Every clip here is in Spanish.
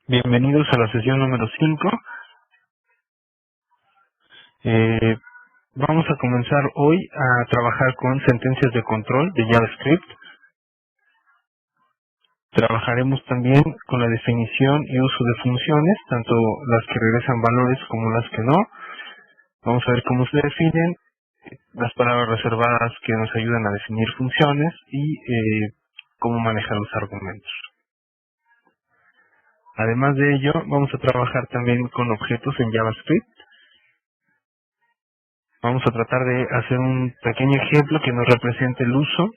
Bienvenidos a la sesión número 5. Eh, Vamos a comenzar hoy a trabajar con sentencias de control de JavaScript. Trabajaremos también con la definición y uso de funciones, tanto las que regresan valores como las que no. Vamos a ver cómo se definen, las palabras reservadas que nos ayudan a definir funciones y cómo manejar los argumentos. Además de ello, vamos a trabajar también con objetos en JavaScript. Vamos a tratar de hacer un pequeño ejemplo que nos represente el uso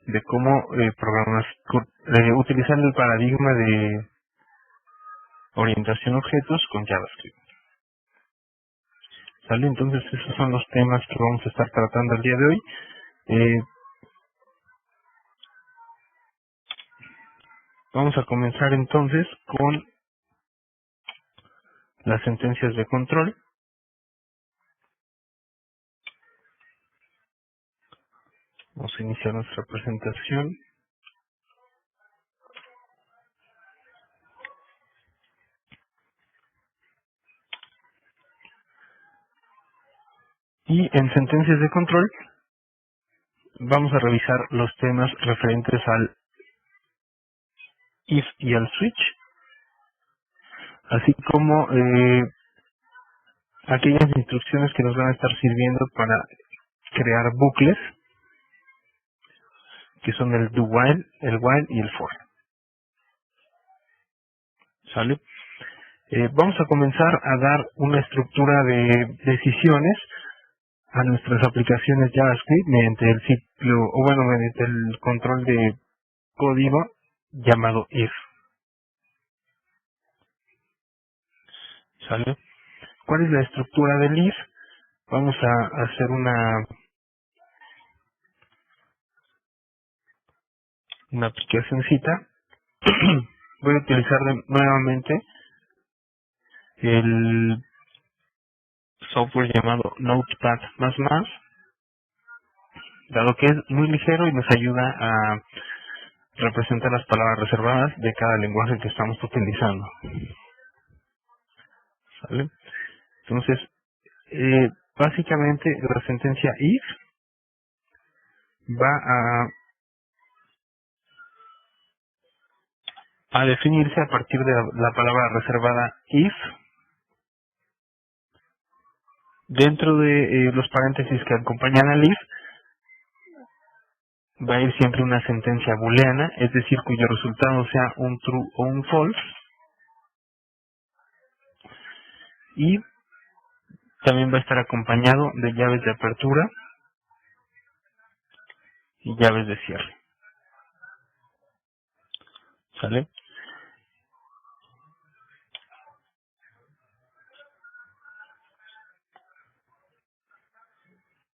de cómo utilizar el paradigma de orientación a objetos con JavaScript. ¿Sale? Entonces esos son los temas que vamos a estar tratando el día de hoy. Vamos a comenzar entonces con las sentencias de control. Vamos a iniciar nuestra presentación. Y en sentencias de control vamos a revisar los temas referentes al if y al switch, así como aquellas instrucciones que nos van a estar sirviendo para crear bucles, que son el do while, el while y el for. ¿Sale? Vamos a comenzar a dar una estructura de decisiones a nuestras aplicaciones JavaScript mediante el ciclo, o bueno, mediante el control de código llamado if. ¿Sale? ¿Cuál es la estructura del if? Vamos a hacer una aplicacióncita. Voy a utilizar nuevamente el software llamado Notepad++, dado que es muy ligero y nos ayuda a representar las palabras reservadas de cada lenguaje que estamos utilizando. ¿Sale? Entonces, básicamente la sentencia if va a definirse a partir de la palabra reservada if. Dentro de los paréntesis que acompañan al if va a ir siempre una sentencia booleana, es decir, cuyo resultado sea un true o un false, y también va a estar acompañado de llaves de apertura y llaves de cierre. ¿Sale?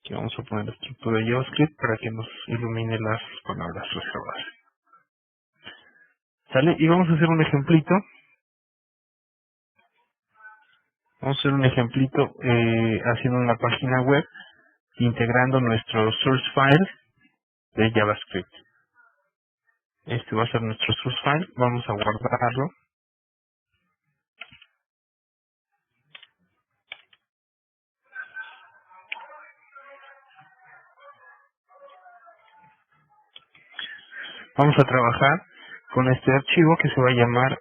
Aquí vamos a poner la estructura de JavaScript para que nos ilumine las palabras reservadas. ¿Sale? Y vamos a hacer un ejemplito. Vamos a hacer un ejemplito haciendo una página web integrando nuestro source file de JavaScript. Este va a ser nuestro source file. Vamos a guardarlo. Vamos a trabajar con este archivo que se va a llamar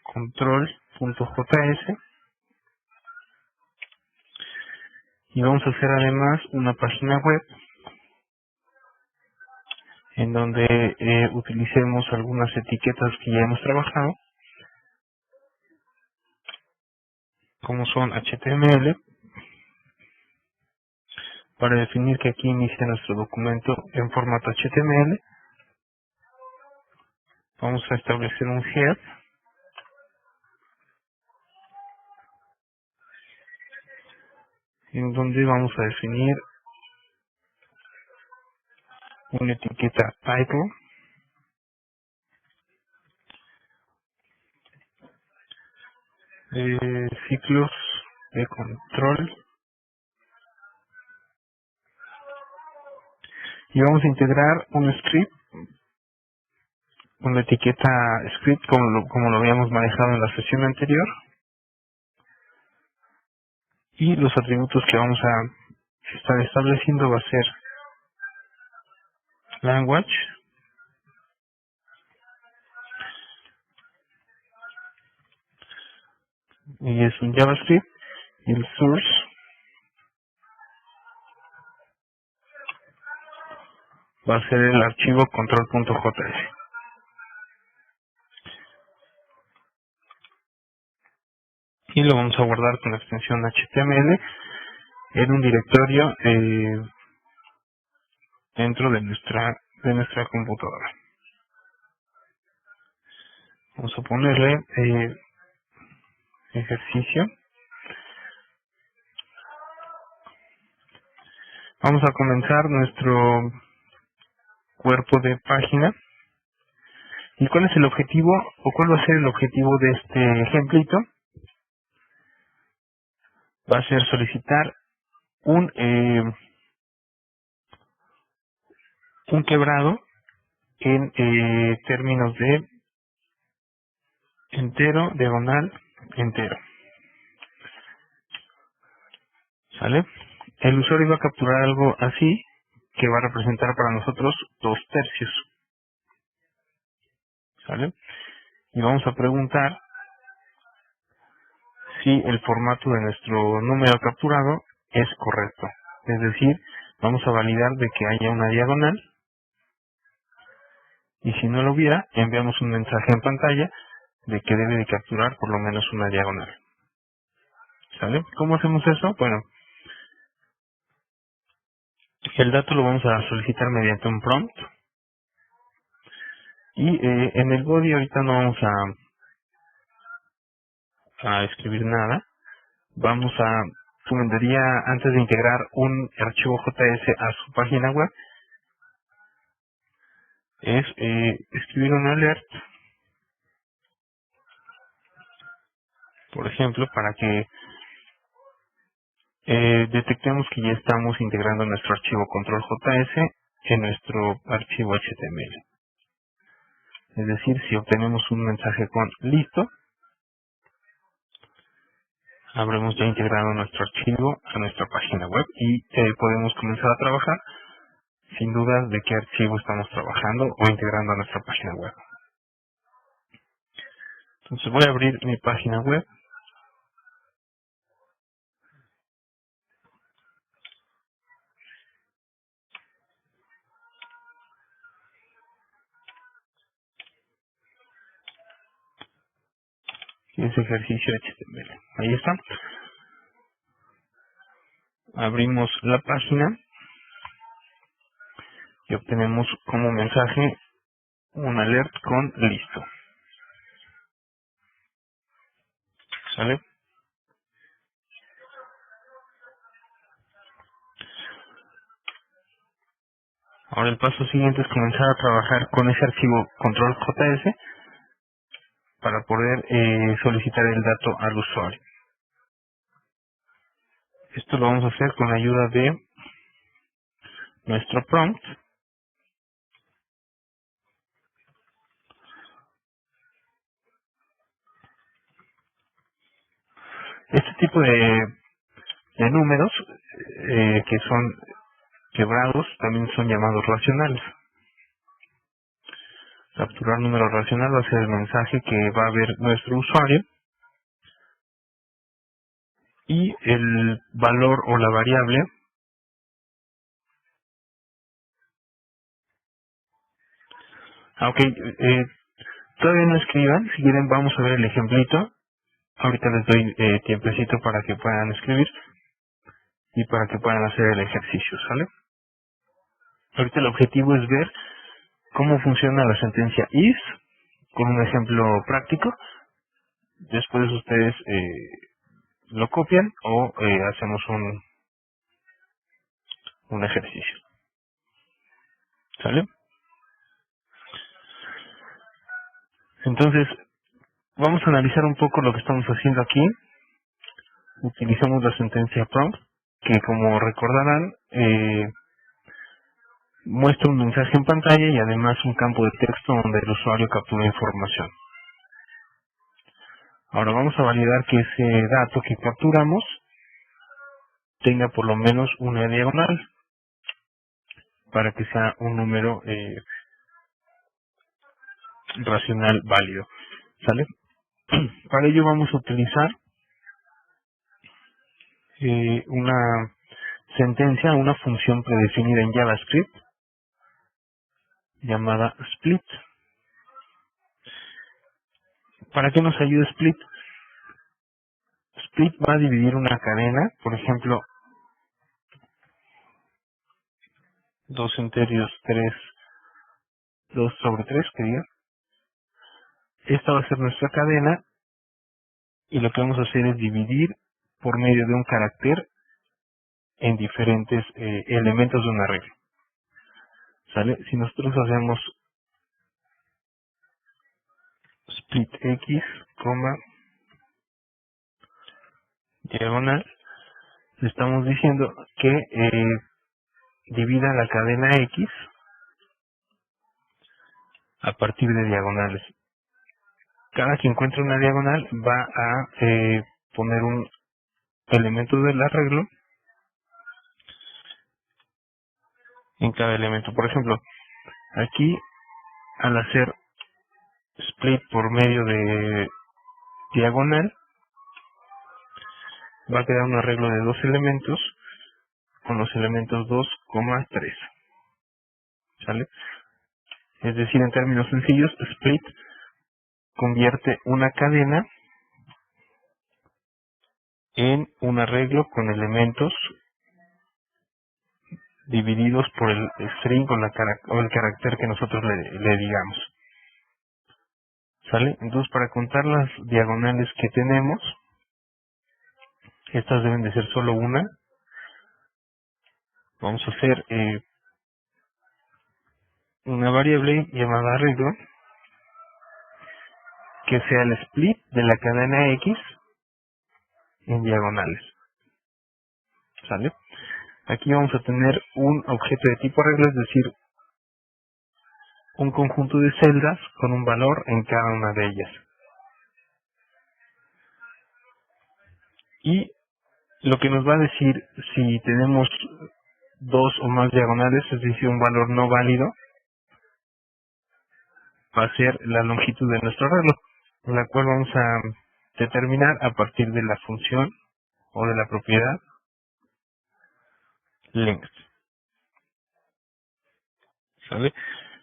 control.js y vamos a hacer además una página web en donde utilicemos algunas etiquetas que ya hemos trabajado, como son HTML, para definir que aquí inicia nuestro documento en formato HTML. Vamos a establecer un head, en donde vamos a definir una etiqueta title, ciclos de control, y vamos a integrar un script con la etiqueta script como lo habíamos manejado en la sesión anterior. Y los atributos que vamos a estar estableciendo va a ser language, y es un JavaScript, y el source va a ser el archivo control.js. Y lo vamos a guardar con la extensión HTML en un directorio dentro de nuestra computadora. Vamos a ponerle ejercicio. Vamos a comenzar nuestro cuerpo de página. ¿Y cuál es el objetivo o cuál va a ser el objetivo de este ejemplito? Va a ser solicitar un quebrado en términos de entero, diagonal, entero. ¿Sale? El usuario va a capturar algo así que va a representar para nosotros 2/3. ¿Sale? Y vamos a preguntar si el formato de nuestro número capturado es correcto. Es decir, vamos a validar de que haya una diagonal, y si no lo hubiera, enviamos un mensaje en pantalla de que debe de capturar por lo menos una diagonal. ¿Sale? ¿Cómo hacemos eso? Bueno, el dato lo vamos a solicitar mediante un prompt, y en el body ahorita no vamos a escribir nada. Vamos a, recomendaría antes de integrar un archivo JS a su página web, es escribir un alert, por ejemplo, para que detectemos que ya estamos integrando nuestro archivo control JS en nuestro archivo HTML. Es decir, si obtenemos un mensaje con listo, habremos ya integrado nuestro archivo a nuestra página web y podemos comenzar a trabajar sin dudas de qué archivo estamos trabajando o integrando a nuestra página web. Entonces voy a abrir mi página web. Y ese ejercicio HTML. Ahí está. Abrimos la página y obtenemos como mensaje un alert con listo. ¿Sale? Ahora el paso siguiente es comenzar a trabajar con ese archivo control JS para poder solicitar el dato al usuario. Esto lo vamos a hacer con la ayuda de nuestro prompt. Este tipo de números que son quebrados también son llamados racionales. Capturar número racional va a ser el mensaje que va a ver nuestro usuario, y el valor o la variable todavía no escriban. Si quieren vamos a ver el ejemplito. Ahorita les doy tiempecito para que puedan escribir y para que puedan hacer el ejercicio, ¿sale? Ahorita el objetivo es ver cómo funciona la sentencia is con un ejemplo práctico. Después ustedes lo copian o hacemos un ejercicio, ¿sale? Entonces, vamos a analizar un poco lo que estamos haciendo aquí. Utilizamos la sentencia prompt, que como recordarán, muestra un mensaje en pantalla y además un campo de texto donde el usuario captura información. Ahora vamos a validar que ese dato que capturamos tenga por lo menos una diagonal para que sea un número racional válido. ¿Sale? Para ello vamos a utilizar una sentencia, una función predefinida en JavaScript llamada split. ¿Para qué nos ayuda split? Split va a dividir una cadena, por ejemplo, 2 enteros 3, 2 sobre 3, que diga. Esta va a ser nuestra cadena y lo que vamos a hacer es dividir por medio de un carácter en diferentes elementos de un arreglo. ¿Sale? Si nosotros hacemos split x, diagonal, le estamos diciendo que divida la cadena x a partir de diagonales. Cada que encuentre una diagonal va a poner un elemento del arreglo en cada elemento. Por ejemplo, aquí al hacer split por medio de diagonal va a quedar un arreglo de 2 elementos con los elementos 2, 3. ¿Sale? Es decir, en términos sencillos, split convierte una cadena en un arreglo con elementos divididos por el string o el carácter que nosotros le digamos. ¿Sale? Entonces, para contar las diagonales que tenemos, estas deben de ser solo una. Vamos a hacer una variable llamada arreglo que sea el split de la cadena X en diagonales. ¿Sale? Aquí vamos a tener un objeto de tipo arreglo, es decir, un conjunto de celdas con un valor en cada una de ellas. Y lo que nos va a decir si tenemos 2 o más diagonales, es decir, un valor no válido, va a ser la longitud de nuestro arreglo, la cual vamos a determinar a partir de la función o de la propiedad length. ¿Sabe?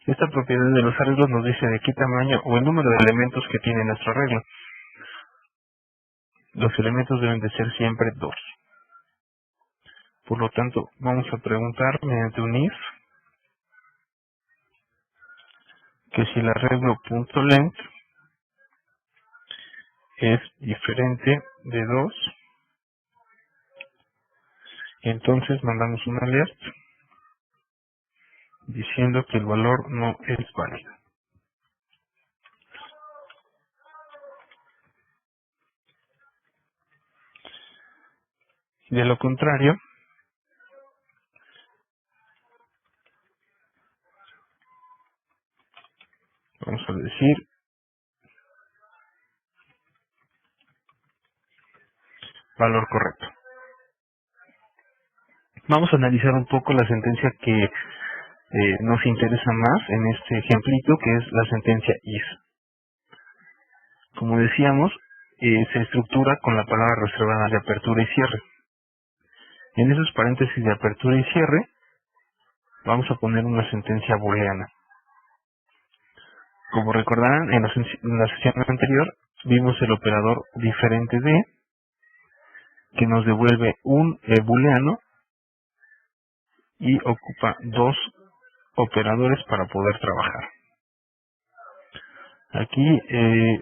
Esta propiedad de los arreglos nos dice de qué tamaño o el número de elementos que tiene nuestro arreglo. Los elementos deben de ser siempre 2. Por lo tanto, vamos a preguntar mediante un if que si el arreglo .length es diferente de 2, entonces mandamos un alert diciendo que el valor no es válido. De lo contrario, vamos a decir valor correcto. Vamos a analizar un poco la sentencia que nos interesa más en este ejemplito, que es la sentencia if. Como decíamos, se estructura con la palabra reservada de apertura y cierre. En esos paréntesis de apertura y cierre, vamos a poner una sentencia booleana. Como recordarán, en la sesión anterior vimos el operador diferente de, que nos devuelve un booleano y ocupa 2 operadores para poder trabajar. Aquí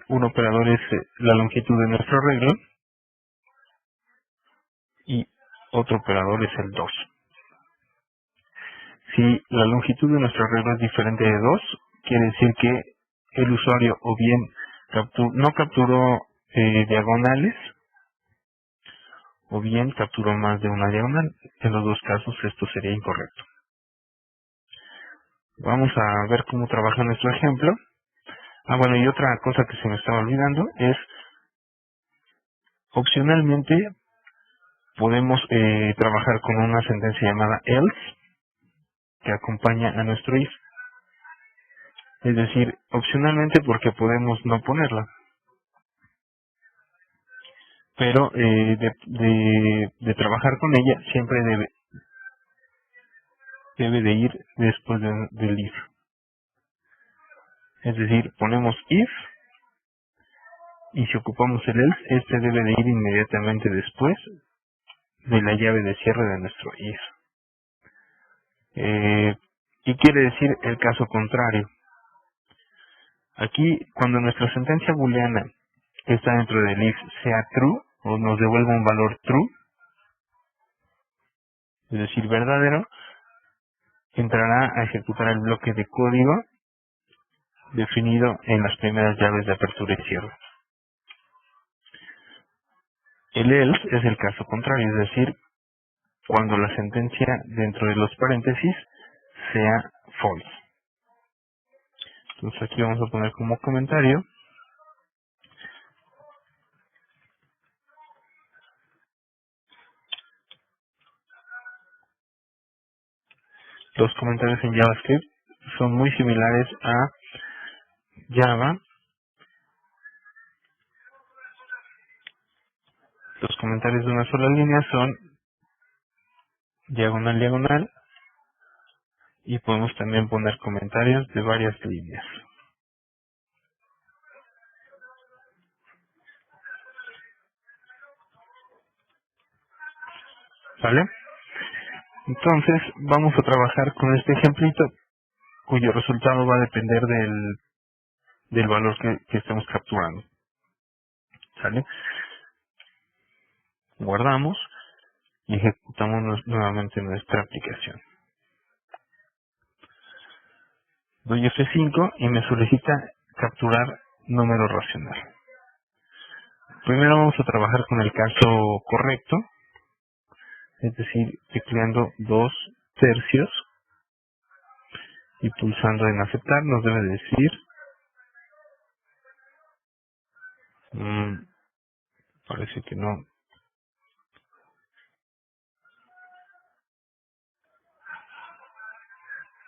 un operador es la longitud de nuestro arreglo y otro operador es el 2. Si la longitud de nuestro arreglo es diferente de 2, quiere decir que el usuario o bien no capturó diagonales o bien capturó más de una diagonal. En los dos casos esto sería incorrecto. Vamos a ver cómo trabaja nuestro ejemplo. Ah, bueno, y otra cosa que se me estaba olvidando es, opcionalmente, podemos trabajar con una sentencia llamada else, que acompaña a nuestro if. Es decir, opcionalmente porque podemos no ponerla, pero de trabajar con ella siempre debe de ir después del if. Es decir, ponemos if, y si ocupamos el else, este debe de ir inmediatamente después de la llave de cierre de nuestro if. ¿Qué quiere decir el caso contrario? Aquí, cuando nuestra sentencia booleana que está dentro del if sea true, o nos devuelva un valor true, es decir, verdadero, entrará a ejecutar el bloque de código definido en las primeras llaves de apertura y cierre. El else es el caso contrario, es decir, cuando la sentencia dentro de los paréntesis sea false. Entonces aquí vamos a poner como comentario: los comentarios en JavaScript son muy similares a Java. Los comentarios de una sola línea son diagonal, diagonal, y podemos también poner comentarios de varias líneas. ¿Vale? Entonces vamos a trabajar con este ejemplito cuyo resultado va a depender del valor que estemos capturando. ¿Sale? Guardamos y ejecutamos nuevamente nuestra aplicación. Doy F5 y me solicita capturar número racional. Primero vamos a trabajar con el caso correcto, es decir, tecleando 2/3 y pulsando en aceptar. Nos debe decir, parece que no.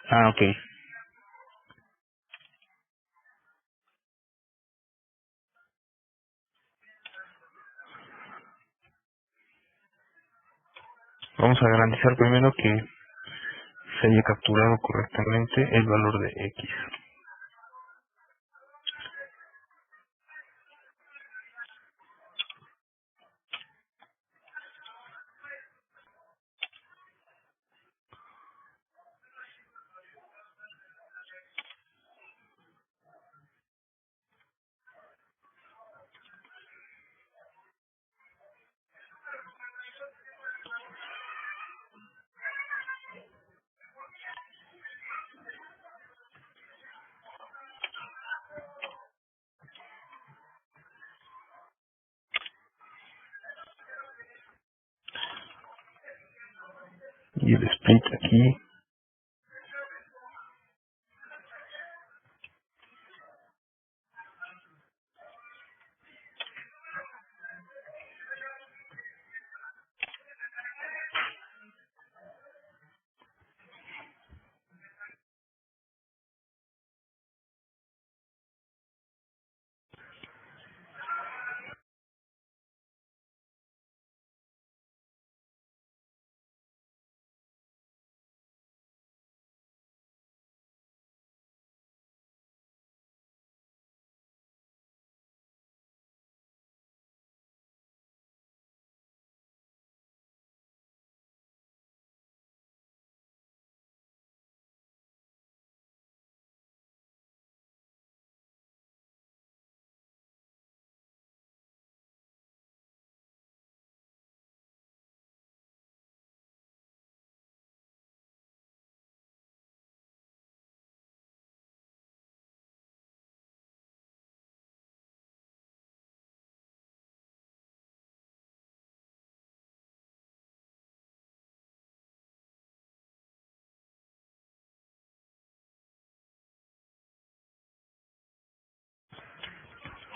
Ah, ok. Vamos a garantizar primero que se haya capturado correctamente el valor de X. Y el split aquí.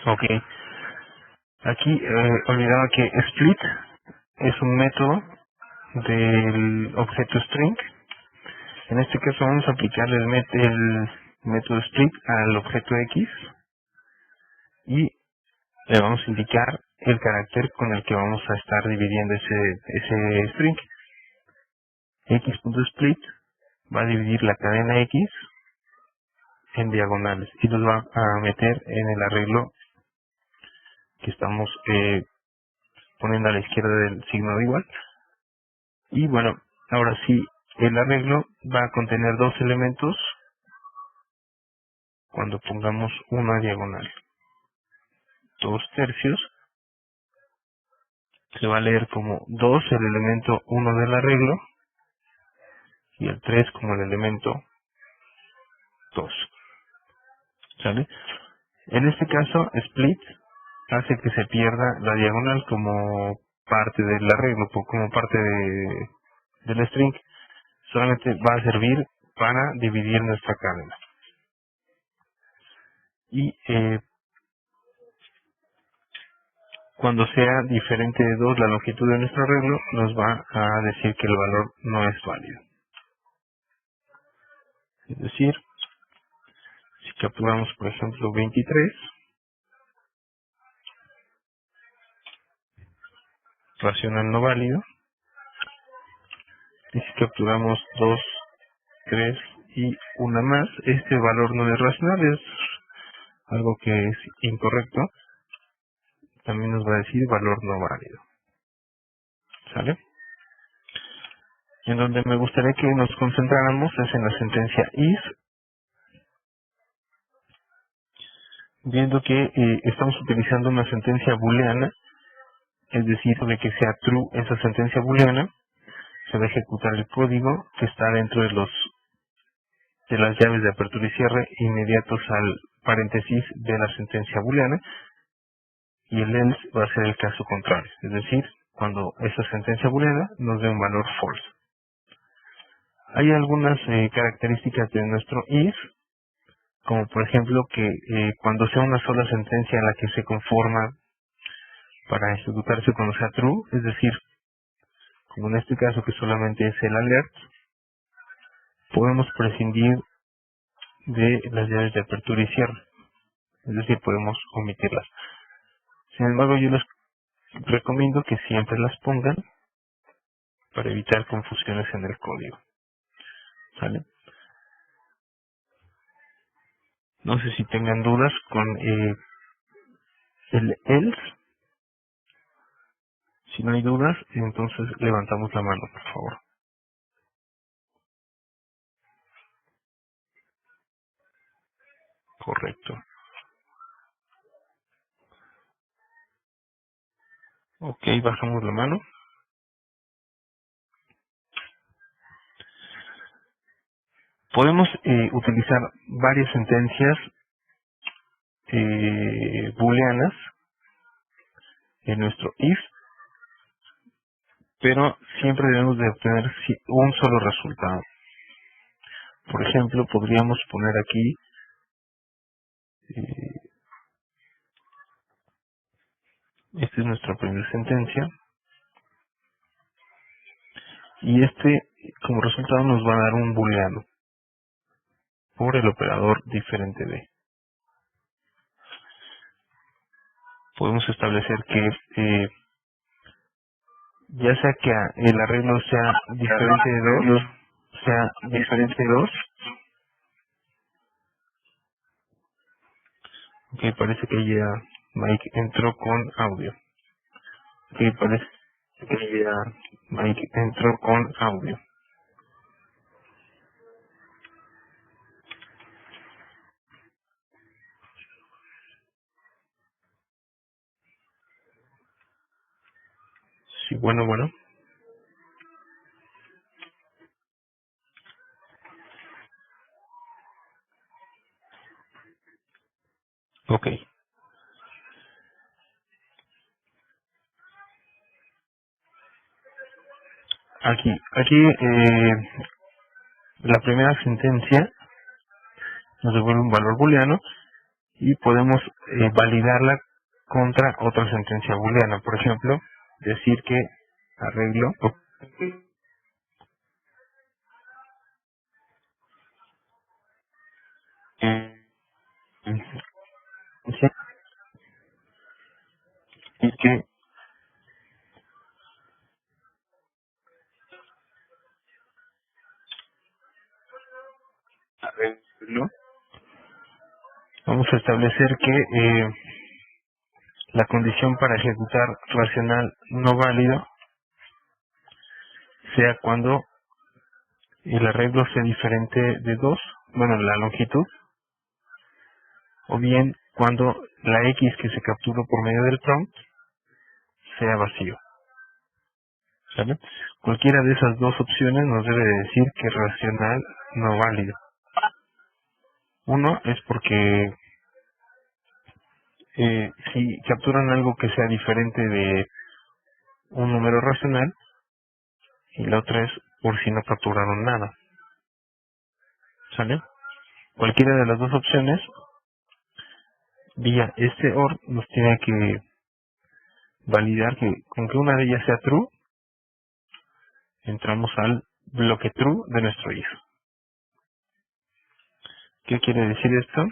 Ok, aquí olvidaba que split es un método del objeto string. En este caso vamos a aplicarle el método split al objeto X y le vamos a indicar el carácter con el que vamos a estar dividiendo ese string. X.split va a dividir la cadena X en diagonales y los va a meter en el arreglo que estamos poniendo a la izquierda del signo de igual. Y bueno, ahora sí, el arreglo va a contener dos elementos cuando pongamos una diagonal. 2/3 se va a leer como 2 el elemento 1 del arreglo y el 3 como el elemento 2. ¿Sale? En este caso, split hace que se pierda la diagonal como parte del arreglo, como parte del string. Solamente va a servir para dividir nuestra cadena. Y cuando sea diferente de 2 la longitud de nuestro arreglo, nos va a decir que el valor no es válido. Es decir, si capturamos, por ejemplo, 23, racional no válido, y si capturamos 2, 3 y una más, este valor no es racional, es algo que es incorrecto, también nos va a decir valor no válido. ¿Sale? En donde me gustaría que nos concentráramos es en la sentencia if, viendo que estamos utilizando una sentencia booleana, es decir, de que sea true esa sentencia booleana, se va a ejecutar el código que está dentro de las llaves de apertura y cierre inmediatos al paréntesis de la sentencia booleana, y el else va a ser el caso contrario, es decir, cuando esa sentencia booleana nos dé un valor false. Hay algunas características de nuestro if, como por ejemplo que cuando sea una sola sentencia en la que se conforma para ejecutarse cuando sea true, es decir, como en este caso que solamente es el alert, podemos prescindir de las llaves de apertura y cierre, es decir, podemos omitirlas. Sin embargo, yo les recomiendo que siempre las pongan para evitar confusiones en el código. ¿Sale? No sé si tengan dudas con el else. Si no hay dudas, entonces levantamos la mano, por favor. Correcto. Ok, bajamos la mano. Podemos utilizar varias sentencias booleanas en nuestro if, pero siempre debemos de obtener un solo resultado. Por ejemplo, podríamos poner aquí esta es nuestra primera sentencia y como resultado nos va a dar un booleano por el operador diferente de. Podemos establecer que ya sea que el arreglo sea diferente de 2, ok, parece que ya Mike entró con audio. Ok, parece que ya Mike entró con audio. Sí, bueno. Ok. Aquí la primera sentencia nos devuelve un valor booleano y podemos validarla contra otra sentencia booleana. Por ejemplo, decir que arreglo y que arreglo. Vamos a establecer que la condición para ejecutar racional no válido sea cuando el arreglo sea diferente de 2, bueno, la longitud, o bien cuando la X que se capturó por medio del prompt sea vacío. ¿Sale? Cualquiera de esas dos opciones nos debe de decir que es racional no válido. Uno es porque si capturan algo que sea diferente de un número racional, y la otra es por si no capturaron nada. ¿Sale? Cualquiera de las dos opciones, vía este OR, nos tiene que validar que con que una de ellas sea true, entramos al bloque true de nuestro if. ¿Qué quiere decir esto?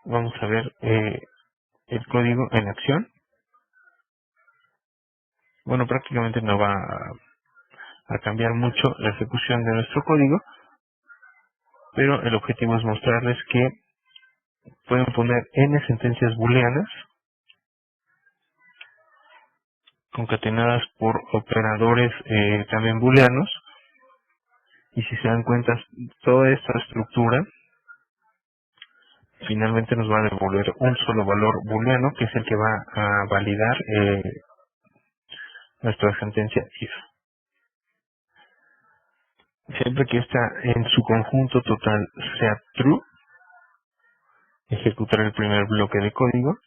Vamos a ver el código en acción. Bueno, prácticamente no va a cambiar mucho la ejecución de nuestro código, pero el objetivo es mostrarles que pueden poner n sentencias booleanas concatenadas por operadores también booleanos, y si se dan cuenta, toda esta estructura finalmente nos va a devolver un solo valor booleano, que es el que va a validar nuestra sentencia if. Siempre que esta en su conjunto total sea true, ejecutará el primer bloque de código,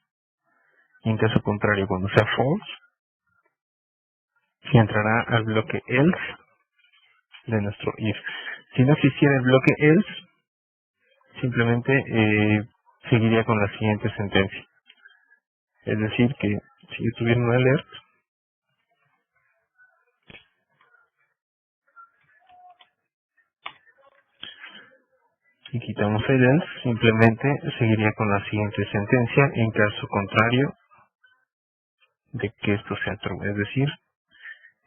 y en caso contrario, cuando sea false, se entrará al bloque else de nuestro if. Si no existiera el bloque else, simplemente seguiría con la siguiente sentencia. Es decir, que si yo tuviera un alert y quitamos el else, simplemente seguiría con la siguiente sentencia en caso contrario de que esto sea true. Es decir,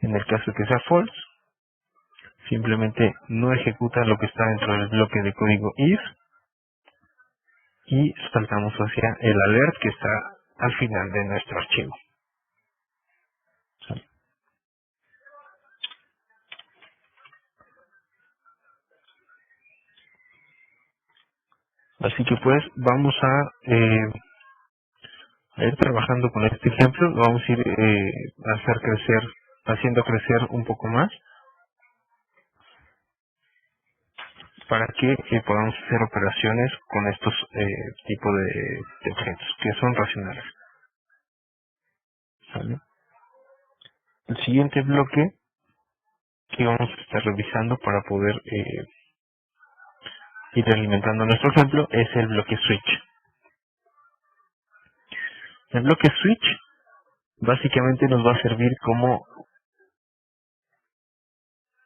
en el caso de que sea false, simplemente no ejecuta lo que está dentro del bloque de código if y saltamos hacia el alert que está al final de nuestro archivo. ¿Sale? Así que pues vamos a ir trabajando con este ejemplo, lo vamos a ir haciendo crecer un poco más para que podamos hacer operaciones con estos tipos de objetos que son racionales. ¿Sale? El siguiente bloque que vamos a estar revisando para poder ir alimentando nuestro ejemplo es el bloque switch. El bloque switch básicamente nos va a servir como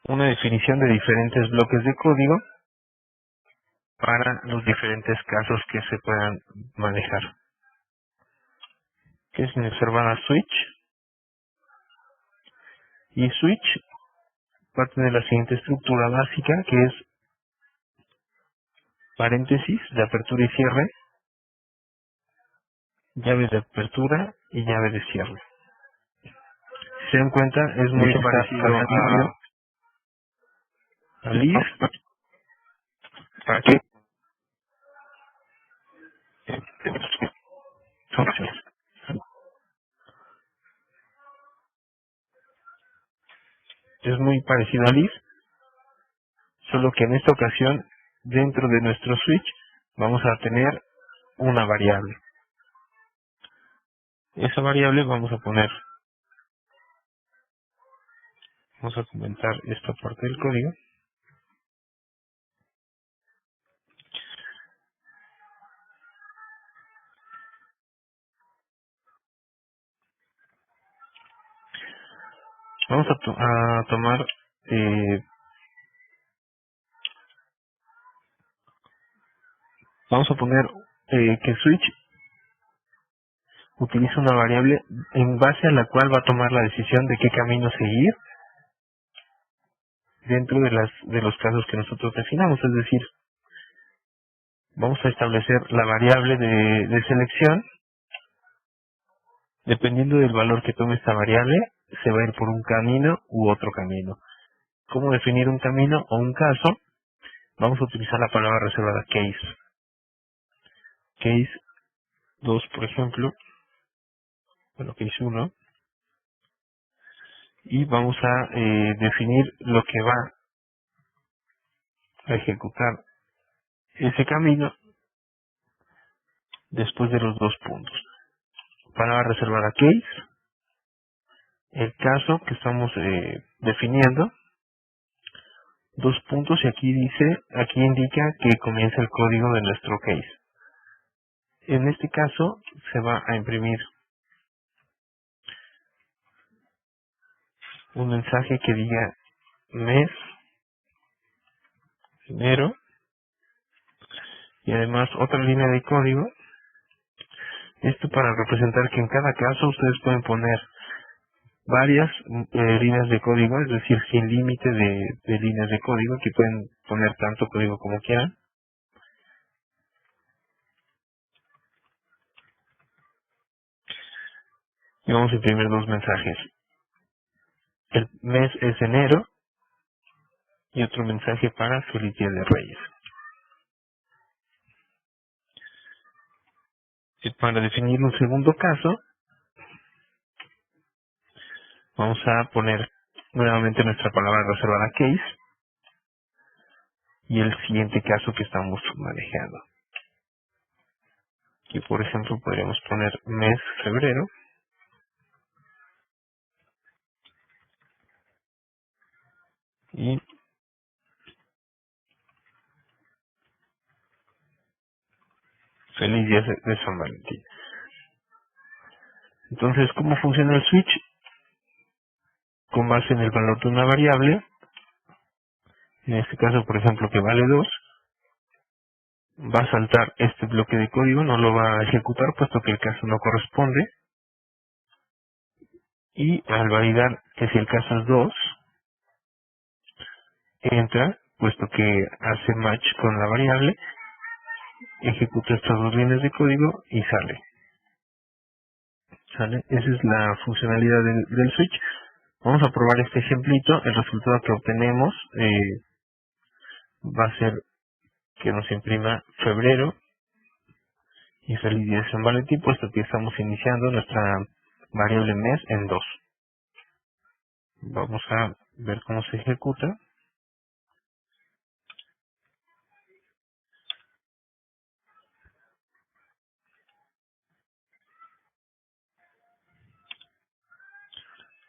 una definición de diferentes bloques de código para los diferentes casos que se puedan manejar. Que es observar a switch, y switch va a tener la siguiente estructura básica, que es paréntesis de apertura y cierre, llave de apertura y llave de cierre. Si se dan cuenta, es muy parecido a if, para que es muy parecido al if, solo que en esta ocasión dentro de nuestro switch vamos a tener una variable. Esa variable vamos a comentar esta parte del código. Vamos a tomar, vamos a poner que switch utiliza una variable en base a la cual va a tomar la decisión de qué camino seguir dentro de los casos que nosotros definamos. Es decir, vamos a establecer la variable de selección. Dependiendo del valor que tome esta variable, se va a ir por un camino u otro camino. ¿Cómo definir un camino o un caso? Vamos a utilizar la palabra reservada case. Case 2, por ejemplo. Bueno, case 1. Y vamos a definir lo que va a ejecutar ese camino después de los dos puntos. Palabra reservada case, el caso que estamos definiendo, dos puntos, y aquí indica que comienza el código de nuestro case. En este caso se va a imprimir un mensaje que diga mes, enero, y además otra línea de código. Esto para representar que en cada caso ustedes pueden poner varias líneas de código, es decir, sin límite de líneas de código, que pueden poner tanto código como quieran. Y vamos a imprimir dos mensajes. El mes es enero y otro mensaje para Feliz Día de Reyes. Y para definir un segundo caso, vamos a poner nuevamente nuestra palabra reservada case y el siguiente caso que estamos manejando. Aquí, por ejemplo, podríamos poner mes febrero y Feliz Día de San Valentín. Entonces, ¿cómo funciona el switch? Con base en el valor de una variable, en este caso, por ejemplo, que vale 2, va a saltar este bloque de código, no lo va a ejecutar puesto que el caso no corresponde, y al validar que si el caso es 2, entra, puesto que hace match con la variable, ejecuta estas dos líneas de código y sale. ¿Sale? Esa es la funcionalidad del switch. Vamos a probar este ejemplito. El resultado que obtenemos va a ser que nos imprima febrero y Feliz Día de San Valentín, puesto que estamos iniciando nuestra variable mes en 2. Vamos a ver cómo se ejecuta.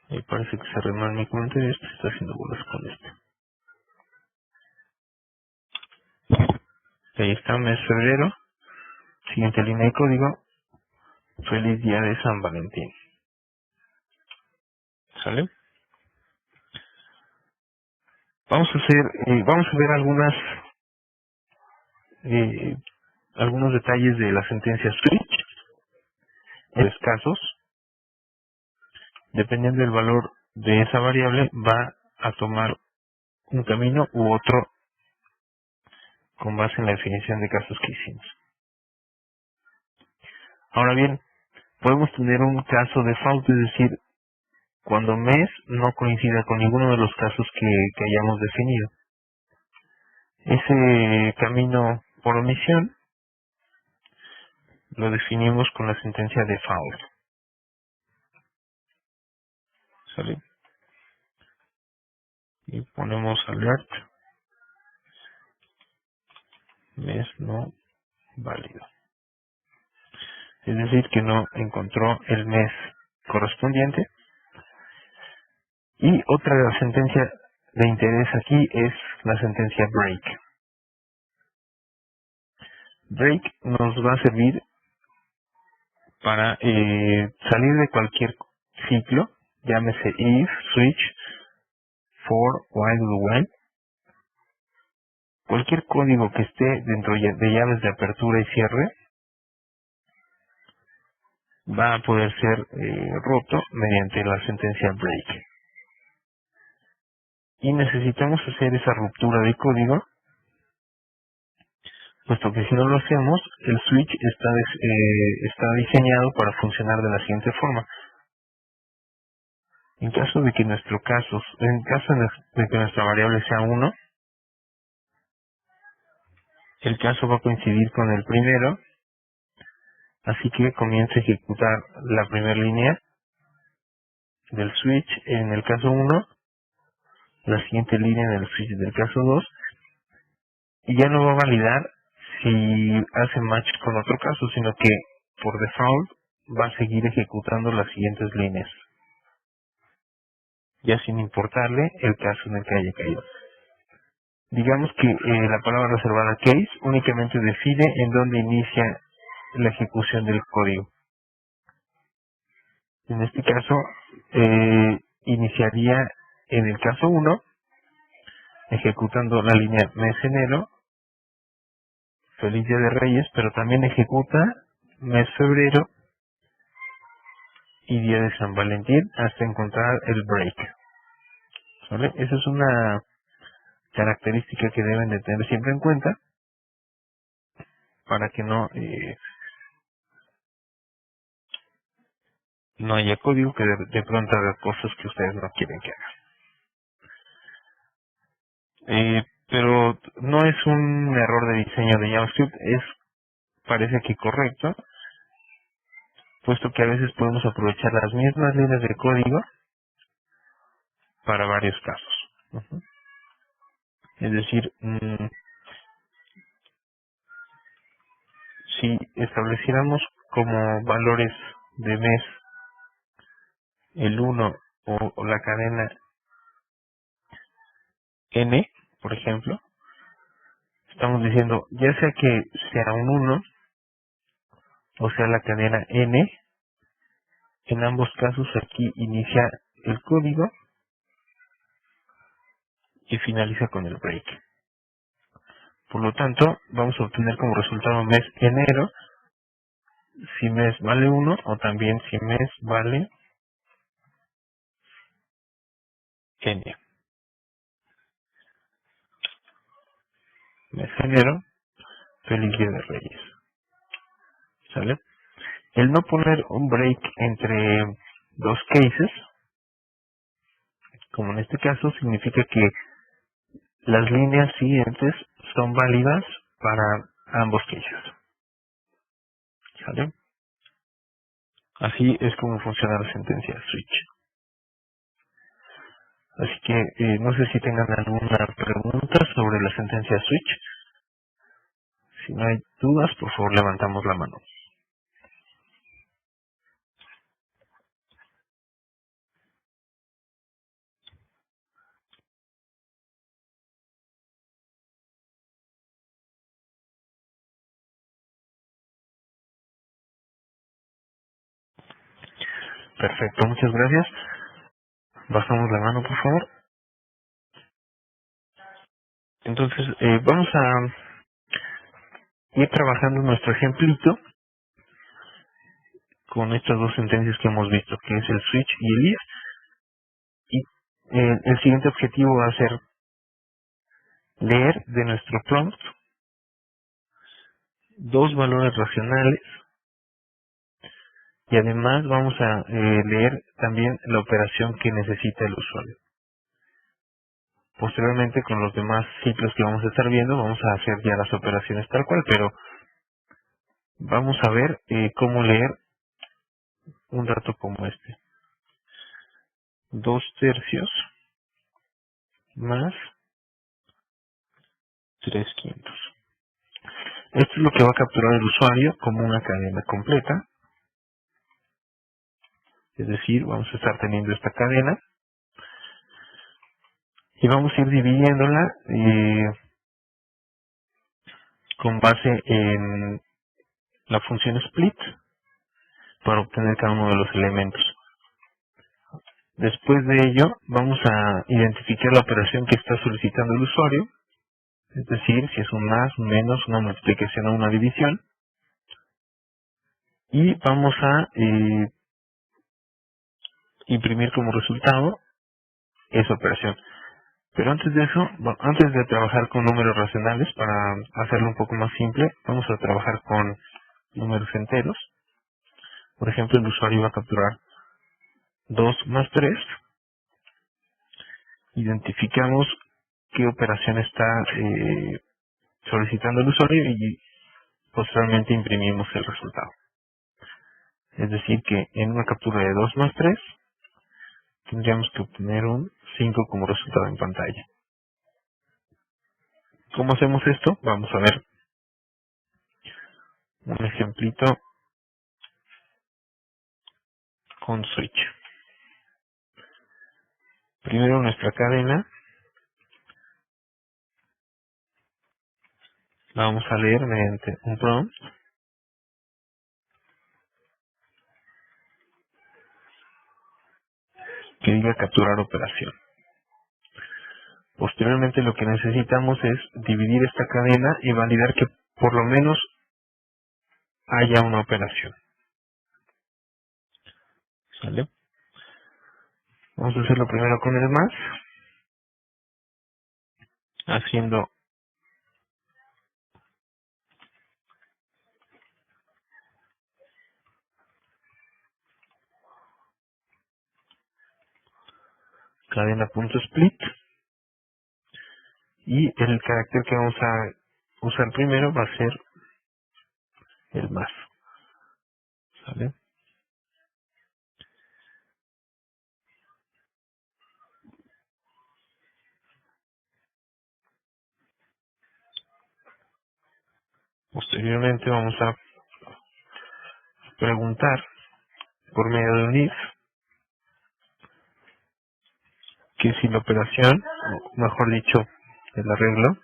Ahí parece que se remar mi comentario. Esto está haciendo bolas con esto. Ahí está, mes febrero. Siguiente línea de código. Feliz Día de San Valentín. ¿Sale? Vamos a ver algunos detalles de la sentencia switch. En los casos, dependiendo del valor de esa variable, va a tomar un camino u otro con base en la definición de casos que hicimos. Ahora bien, podemos tener un caso default, es decir, cuando mes no coincida con ninguno de los casos que hayamos definido. Ese camino por omisión lo definimos con la sentencia default. ¿Sale? Y ponemos alert, mes no válido. Es decir, que no encontró el mes correspondiente. Y otra sentencia de interés aquí es la sentencia break. Break nos va a servir para salir de cualquier ciclo llámese if, switch, for, while, cualquier código que esté dentro de llaves de apertura y cierre va a poder ser roto mediante la sentencia break. Y necesitamos hacer esa ruptura de código, puesto que si no lo hacemos, el switch está diseñado para funcionar de la siguiente forma. En caso de que en caso de que nuestra variable sea 1, el caso va a coincidir con el primero, así que comienza a ejecutar la primera línea del switch en el caso 1, la siguiente línea del switch del caso 2, y ya no va a validar si hace match con otro caso, sino que por default va a seguir ejecutando las siguientes líneas, ya sin importarle el caso en el que haya caído. Digamos que la palabra reservada case únicamente define en dónde inicia la ejecución del código. En este caso, iniciaría en el caso 1, ejecutando la línea mes enero, feliz día de Reyes, pero también ejecuta mes febrero y día de San Valentín hasta encontrar el break. ¿Vale? Esa es una característica que deben de tener siempre en cuenta para que no haya código que de pronto haga cosas que ustedes no quieren que haga. Pero no es un error de diseño de JavaScript, parece que correcto, puesto que a veces podemos aprovechar las mismas líneas de código para varios casos. Ujú. Es decir, si estableciéramos como valores de mes el 1 o la cadena n, por ejemplo, estamos diciendo, ya sea que sea un 1 o sea la cadena n, en ambos casos aquí inicia el código y finaliza con el break. Por lo tanto, vamos a obtener como resultado mes enero, si mes vale 1 o también si mes vale n. Mes enero, feliz día de Reyes. ¿Sale? El no poner un break entre dos cases, como en este caso, significa que las líneas siguientes son válidas para ambos cases. ¿Sale? Así es como funciona la sentencia switch. Así que no sé si tengan alguna pregunta sobre la sentencia switch. Si no hay dudas, por favor levantamos la mano. Perfecto, muchas gracias. Bajamos la mano, por favor. Entonces, vamos a ir trabajando nuestro ejemplito con estas dos sentencias que hemos visto, que es el switch y el if. Y el siguiente objetivo va a ser leer de nuestro prompt dos valores racionales y además vamos a leer también la operación que necesita el usuario. Posteriormente, con los demás ciclos que vamos a estar viendo, vamos a hacer ya las operaciones tal cual, pero vamos a ver cómo leer un dato como este. 2/3 más 3/5. Esto es lo que va a capturar el usuario como una cadena completa. Es decir, vamos a estar teniendo esta cadena y vamos a ir dividiéndola con base en la función split para obtener cada uno de los elementos. Después de ello, vamos a identificar la operación que está solicitando el usuario, es decir, si es un más, un menos, una multiplicación o una división, y vamos a imprimir como resultado esa operación. Pero antes de eso, antes de trabajar con números racionales, para hacerlo un poco más simple, vamos a trabajar con números enteros. Por ejemplo, el usuario va a capturar 2 más 3. Identificamos qué operación está solicitando el usuario y posteriormente imprimimos el resultado. Es decir, que en una captura de 2 más 3 tendríamos que obtener un 5 como resultado en pantalla. ¿Cómo hacemos esto? Vamos a ver un ejemplito con switch. Primero nuestra cadena la vamos a leer mediante un prompt que diga capturar operación. Posteriormente lo que necesitamos es dividir esta cadena y validar que por lo menos haya una operación. ¿Sale? Vamos a hacerlo primero con el más, haciendo cadena.split y el carácter que vamos a usar primero va a ser el más. ¿Sale? Posteriormente vamos a preguntar por medio de un if que si la operación, o mejor dicho, el arreglo,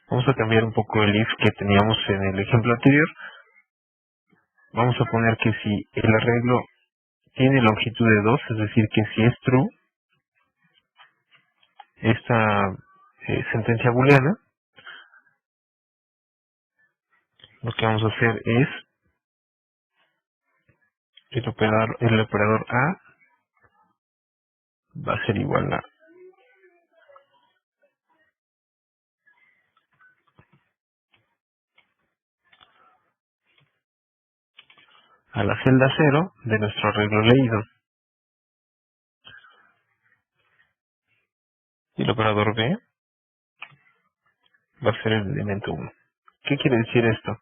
vamos a cambiar un poco el if que teníamos en el ejemplo anterior. Vamos a poner que si el arreglo tiene longitud de 2, es decir, que si es true, esta sentencia booleana, lo que vamos a hacer es el operador A va a ser igual a la celda 0 de nuestro arreglo leído. Y el operador B va a ser el elemento 1. ¿Qué quiere decir esto?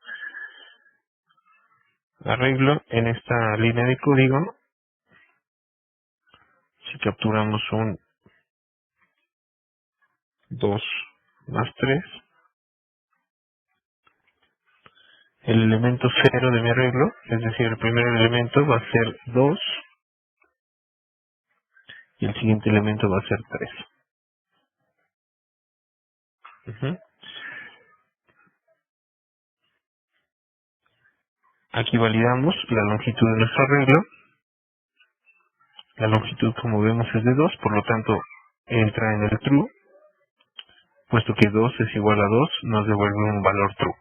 Arreglo en esta línea de código, si capturamos un 2 más 3, el elemento 0 de mi arreglo, es decir, el primer elemento va a ser 2 y el siguiente elemento va a ser 3. Ujú. Aquí validamos la longitud de nuestro arreglo. La longitud, como vemos, es de 2, por lo tanto entra en el true, puesto que 2 es igual a 2, nos devuelve un valor true.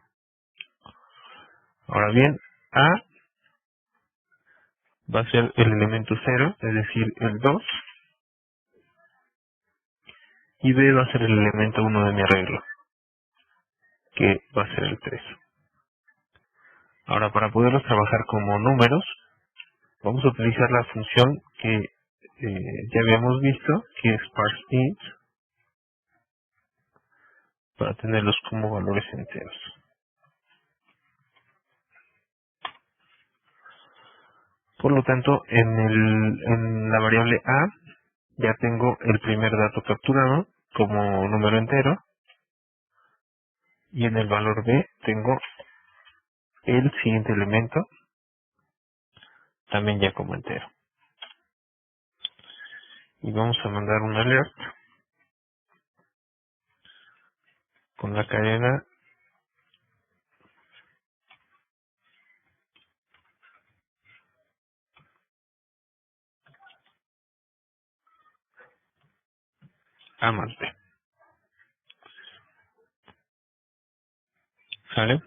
Ahora bien, A va a ser el elemento 0, es decir, el 2, y B va a ser el elemento 1 de mi arreglo, que va a ser el 3. Ahora, para poderlos trabajar como números, vamos a utilizar la función que ya habíamos visto, que es parseInt, para tenerlos como valores enteros. Por lo tanto, en la variable A ya tengo el primer dato capturado como número entero, y en el valor B tengo el siguiente elemento también ya como entero. y vamos a mandar un alert con la cadena A más B. ¿Sale?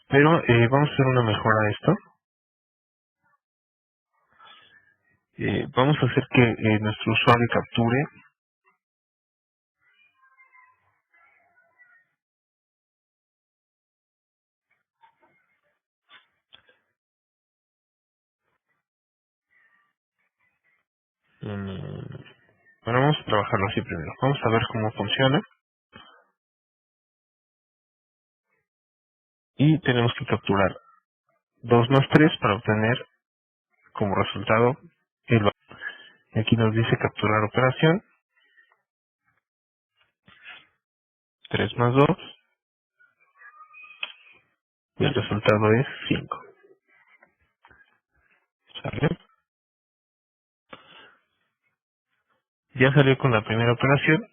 Pero vamos a hacer una mejora a esto. Vamos a hacer que nuestro usuario capture bueno, vamos a trabajarlo así primero. Vamos a ver cómo funciona. Y tenemos que capturar 2 más 3 para obtener como resultado el valor. Y aquí nos dice capturar operación. 3 más 2. Y el resultado es 5. ¿Sale? Ya salió con la primera operación.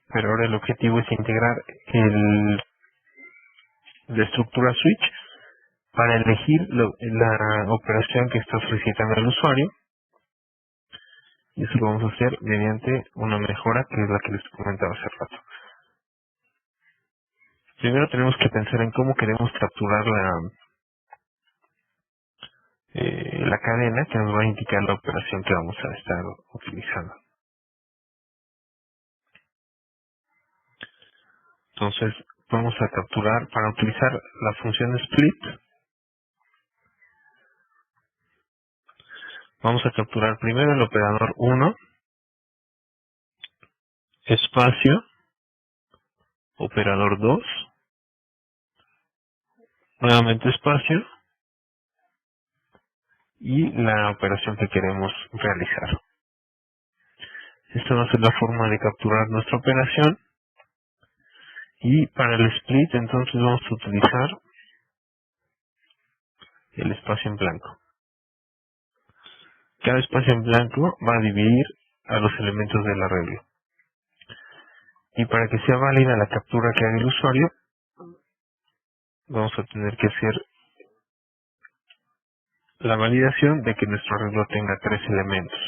Pero ahora el objetivo es integrar la estructura switch para elegir la operación que está solicitando el usuario. Y eso lo vamos a hacer mediante una mejora que es la que les comentaba hace rato. Primero tenemos que pensar en cómo queremos capturar la cadena que nos va a indicar la operación que vamos a estar utilizando. Entonces vamos a capturar, para utilizar la función split, vamos a capturar primero el operador 1, espacio, operador 2, nuevamente espacio, y la operación que queremos realizar. Esta va a ser la forma de capturar nuestra operación. Y para el split entonces vamos a utilizar el espacio en blanco. Cada espacio en blanco va a dividir a los elementos del arreglo. Y para que sea válida la captura que haga el usuario, vamos a tener que hacer la validación de que nuestro arreglo tenga 3 elementos.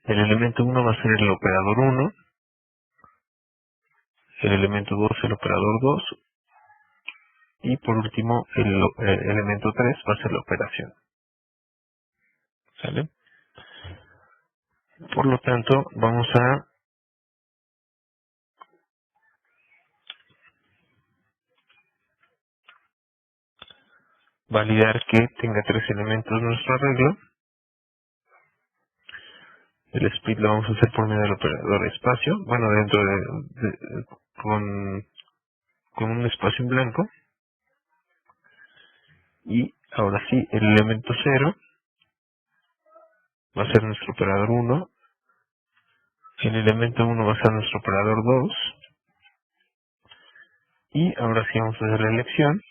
El elemento 1 va a ser el operador 1, el elemento 2 el operador 2 y por último el elemento 3 va a ser la operación. ¿Sale? Por lo tanto, vamos a validar que tenga 3 elementos nuestro arreglo. El split lo vamos a hacer por medio del operador espacio, bueno, dentro con un espacio en blanco. Y ahora sí, el elemento 0 va a ser nuestro operador 1, el elemento 1 va a ser nuestro operador 2, y ahora sí vamos a hacer la elección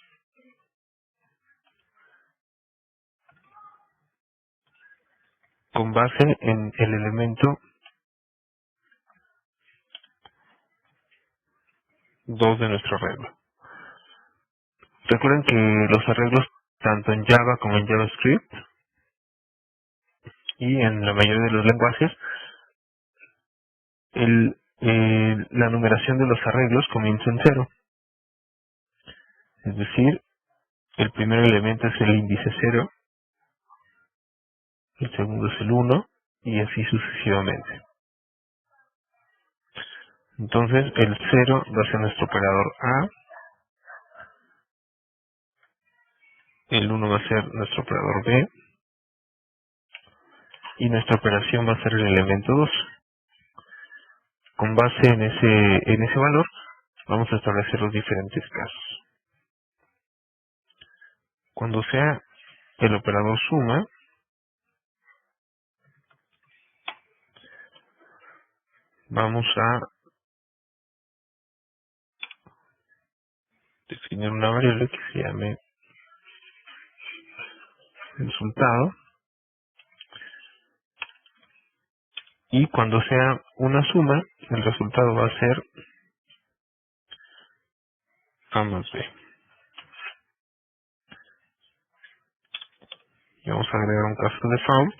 con base en el elemento 2 de nuestro arreglo. Recuerden que los arreglos, tanto en Java como en JavaScript, y en la mayoría de los lenguajes, la numeración de los arreglos comienza en 0. Es decir, el primer elemento es el índice 0, el segundo es el 1, y así sucesivamente. Entonces, el 0 va a ser nuestro operador A, el 1 va a ser nuestro operador B, y nuestra operación va a ser el elemento 2. Con base en ese valor, vamos a establecer los diferentes casos. Cuando sea el operador suma, vamos a definir una variable que se llame resultado, y cuando sea una suma, el resultado va a ser A más B. Y vamos a agregar un caso de found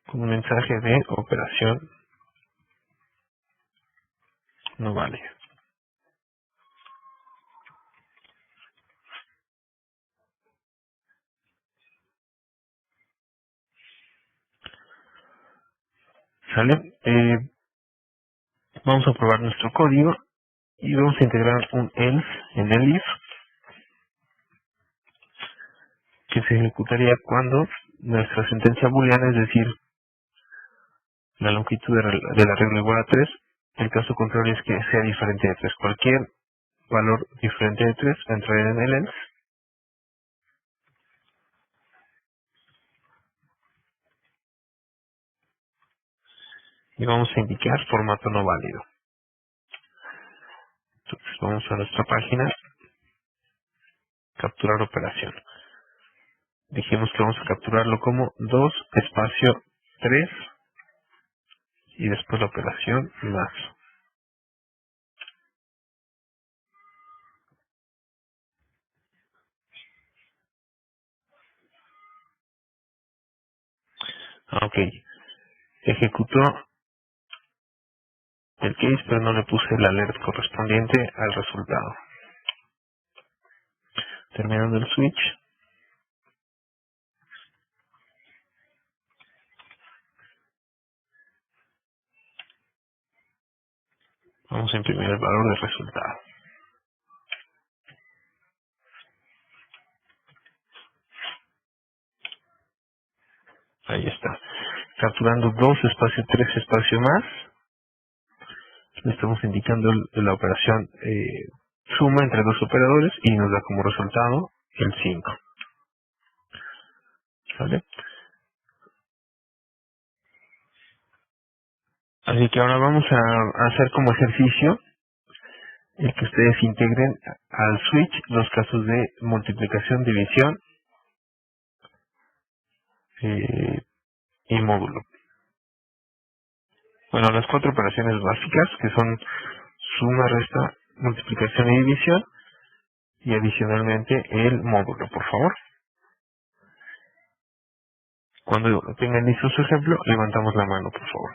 con un mensaje de operación no válida. ¿Sale? Vamos a probar nuestro código y vamos a integrar un else en el if que se ejecutaría cuando nuestra sentencia booleana, es decir, la longitud de la regla igual a 3, el caso contrario es que sea diferente de 3. Cualquier valor diferente de 3 entraría en el else y vamos a indicar formato no válido. Entonces vamos a nuestra página, capturar operación. Dijimos que vamos a capturarlo como 2 espacio 3 y después la operación más. Ok, ejecutó el case, pero no le puse el alert correspondiente al resultado. Terminando el switch, vamos a imprimir el valor del resultado. Ahí está. Capturando 2 espacio 3 espacio más, le estamos indicando la operación suma entre dos operadores y nos da como resultado el 5. ¿Sale? Así que ahora vamos a hacer como ejercicio el que ustedes integren al switch los casos de multiplicación, división eh, y módulo. Bueno, las 4 operaciones básicas que son suma, resta, multiplicación y división y adicionalmente el módulo, por favor. Cuando tengan listo su ejemplo, levantamos la mano, por favor.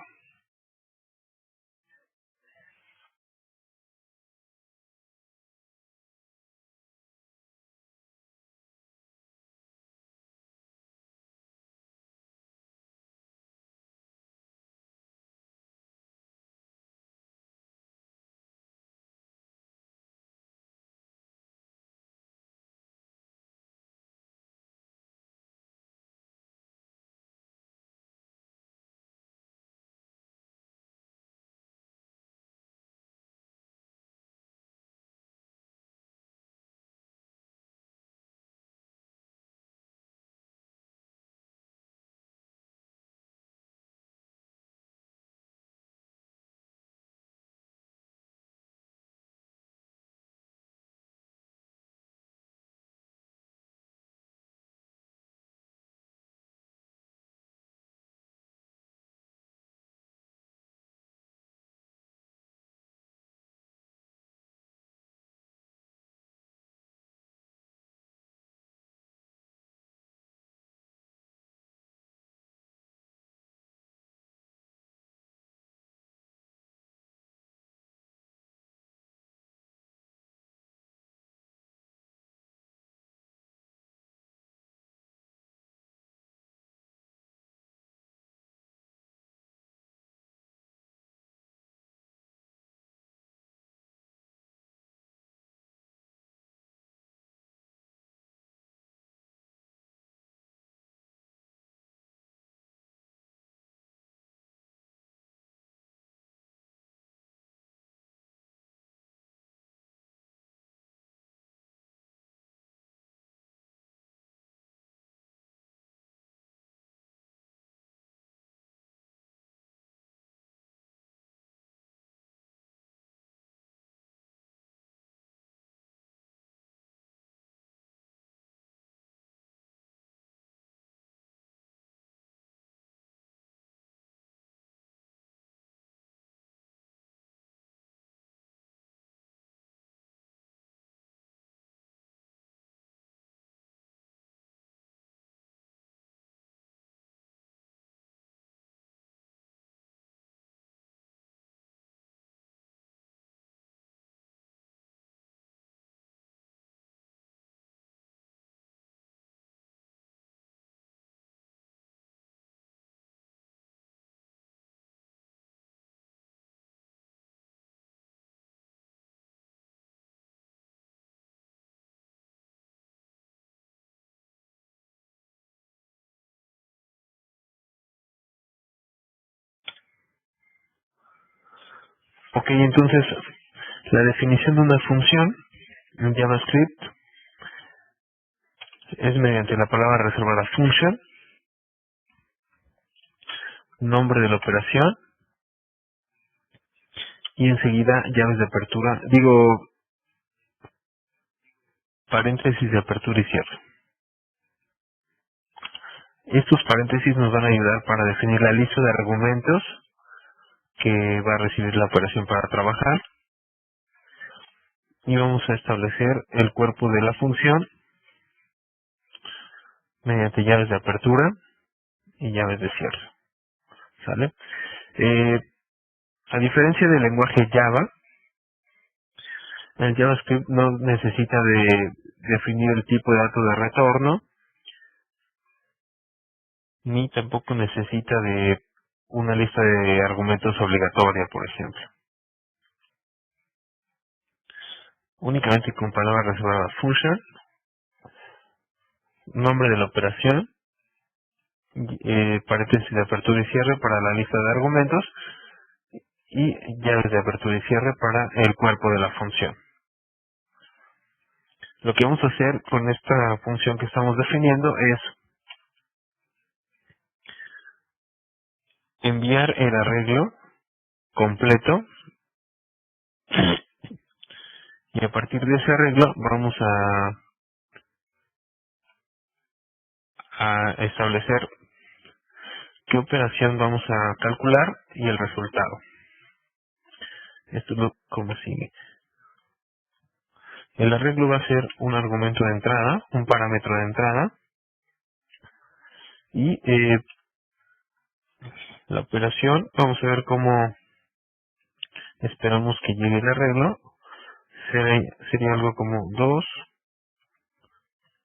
Ok, entonces la definición de una función en JavaScript es mediante la palabra reservada function, nombre de la operación y enseguida llaves de apertura, paréntesis de apertura y cierre. Estos paréntesis nos van a ayudar para definir la lista de argumentos que va a recibir la operación para trabajar y vamos a establecer el cuerpo de la función mediante llaves de apertura y llaves de cierre. ¿Sale? A diferencia del lenguaje Java, el JavaScript no necesita de definir el tipo de dato de retorno, ni tampoco necesita de una lista de argumentos obligatoria, por ejemplo. Únicamente con palabras reservadas function, nombre de la operación, paréntesis de apertura y cierre para la lista de argumentos y llaves de apertura y cierre para el cuerpo de la función. Lo que vamos a hacer con esta función que estamos definiendo es enviar el arreglo completo y a partir de ese arreglo vamos a establecer qué operación vamos a calcular y el resultado. Esto es como sigue. El arreglo va a ser un argumento de entrada, un parámetro de entrada y la operación, vamos a ver cómo esperamos que llegue el arreglo. Sería algo como 2,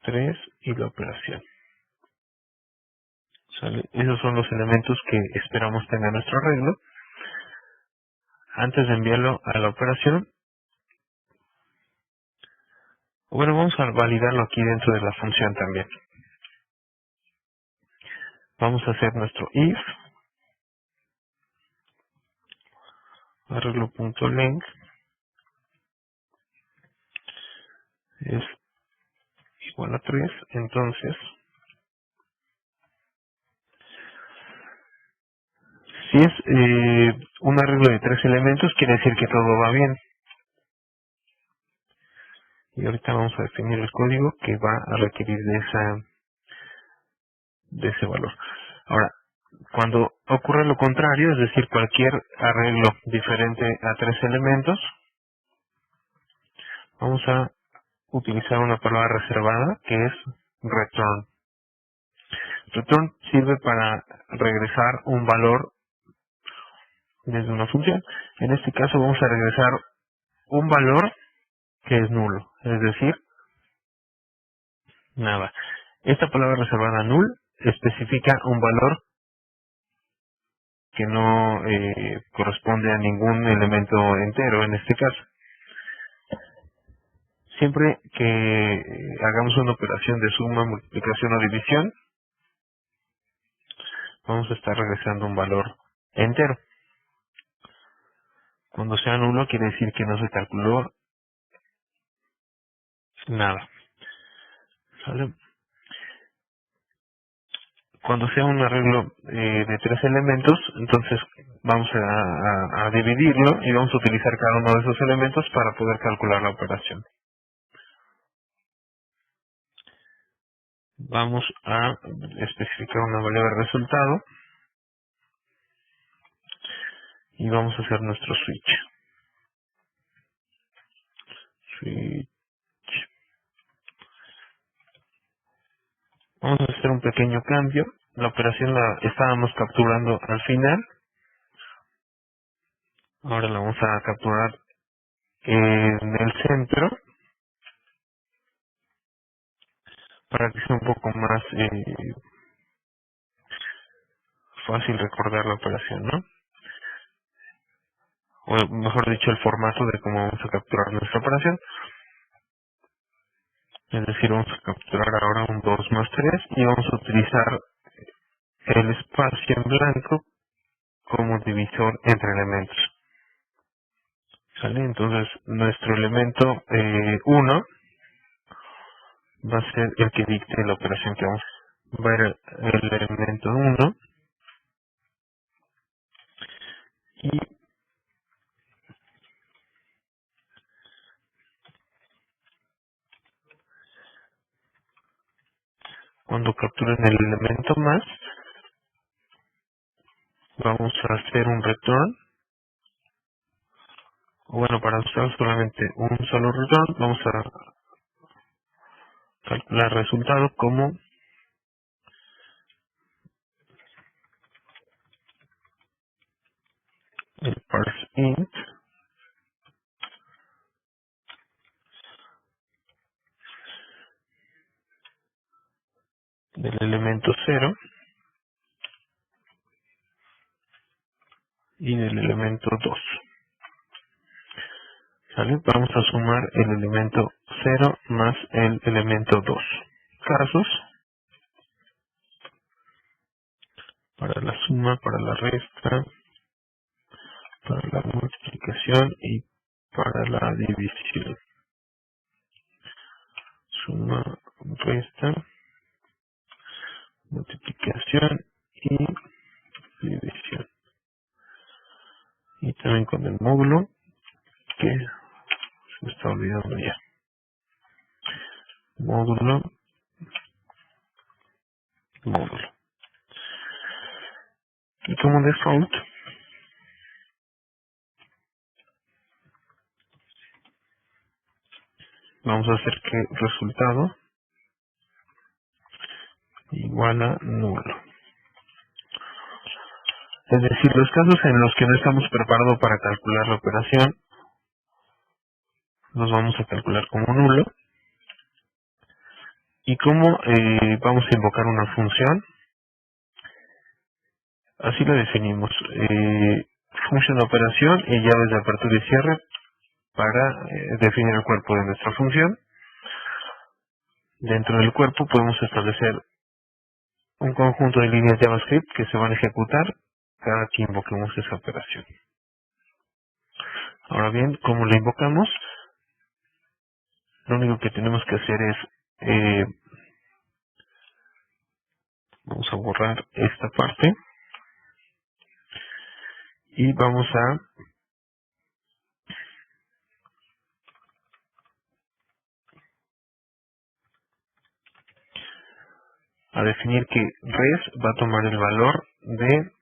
3 y la operación. ¿Sale? Esos son los elementos que esperamos tenga nuestro arreglo. Antes de enviarlo a la operación, bueno, vamos a validarlo aquí dentro de la función también. Vamos a hacer nuestro if arreglo.length es igual a 3, entonces si es un arreglo de 3 elementos, quiere decir que todo va bien. Y ahorita vamos a definir el código que va a requerir de ese valor. Ahora, cuando ocurre lo contrario, es decir, cualquier arreglo diferente a 3 elementos, vamos a utilizar una palabra reservada que es return. Return sirve para regresar un valor desde una función. En este caso vamos a regresar un valor que es nulo, es decir, nada. Esta palabra reservada null especifica un valor que no corresponde a ningún elemento entero en este caso. Siempre que hagamos una operación de suma, multiplicación o división, vamos a estar regresando un valor entero. Cuando sea nulo quiere decir que no se calculó nada. ¿Sale? Cuando sea un arreglo de 3 elementos, entonces vamos a dividirlo y vamos a utilizar cada uno de esos elementos para poder calcular la operación. Vamos a especificar una variable de resultado y vamos a hacer nuestro switch. Switch. Vamos a hacer un pequeño cambio. La operación la estábamos capturando al final. Ahora la vamos a capturar en el centro para que sea un poco más fácil recordar la operación, ¿no? O mejor dicho, el formato de cómo vamos a capturar nuestra operación. Es decir, vamos a capturar ahora un 2 más 3 y vamos a utilizar el espacio en blanco como divisor entre elementos. ¿Sale? Entonces, nuestro elemento 1 va a ser el que dicte la operación que vamos a hacer. Va a ir el elemento 1 y cuando capturen el elemento más, vamos a hacer un return. Bueno, para usar solamente un solo return, vamos a calcular el resultado como el parse int del elemento 0 y del elemento 2. ¿Sale? Vamos a sumar el elemento 0 más el elemento 2. Casos para la suma, para la resta, para la multiplicación y para la división. Suma, resta, multiplicación y división. Y también con el módulo, que se me está olvidando ya. Módulo, módulo. Y como default, vamos a hacer que resultado igual a nulo. Es decir, los casos en los que no estamos preparados para calcular la operación, los vamos a calcular como nulo. Y como vamos a invocar una función, así la definimos. Función operación y llaves de apertura y cierre para definir el cuerpo de nuestra función. Dentro del cuerpo podemos establecer un conjunto de líneas JavaScript que se van a ejecutar cada que invoquemos esa operación. Ahora bien, como la invocamos, lo único que tenemos que hacer es, vamos a borrar esta parte y vamos a definir que res va a tomar el valor de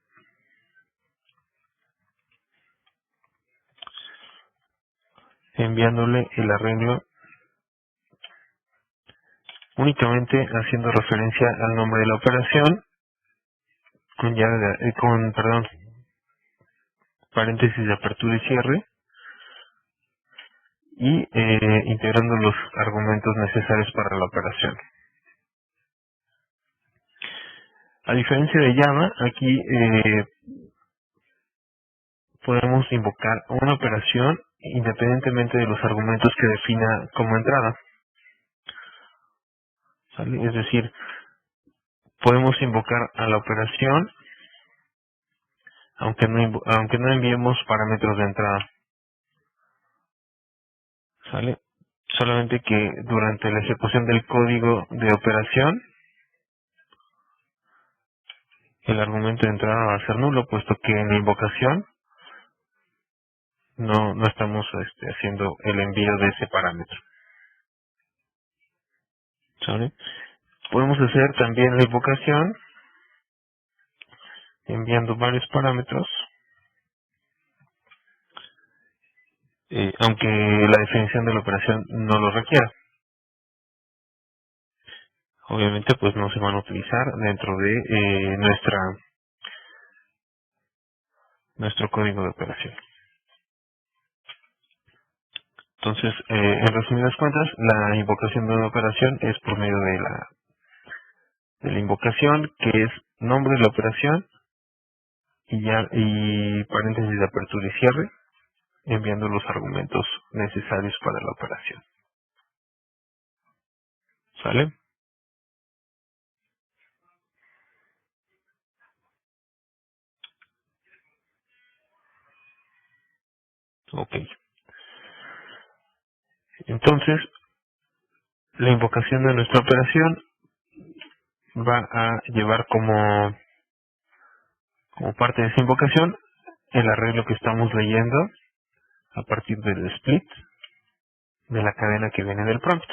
enviándole el arreglo únicamente haciendo referencia al nombre de la operación con llave perdón, paréntesis de apertura y cierre y integrando los argumentos necesarios para la operación. A diferencia de Java, aquí podemos invocar una operación independientemente de los argumentos que defina como entrada. ¿Sale? Es decir, podemos invocar a la operación aunque no enviemos parámetros de entrada. ¿Sale? Solamente que durante la ejecución del código de operación, el argumento de entrada va a ser nulo, puesto que en la invocación no estamos haciendo el envío de ese parámetro. ¿Sale? Podemos hacer también la invocación enviando varios parámetros, aunque la definición de la operación no lo requiera. Obviamente pues no se van a utilizar dentro de nuestro código de operación. Entonces, en resumidas cuentas, la invocación de una operación es por medio de la invocación, que es nombre de la operación y paréntesis de apertura y cierre, enviando los argumentos necesarios para la operación. ¿Sale? Ok. Entonces, la invocación de nuestra operación va a llevar como parte de esa invocación el arreglo que estamos leyendo a partir del split de la cadena que viene del prompt.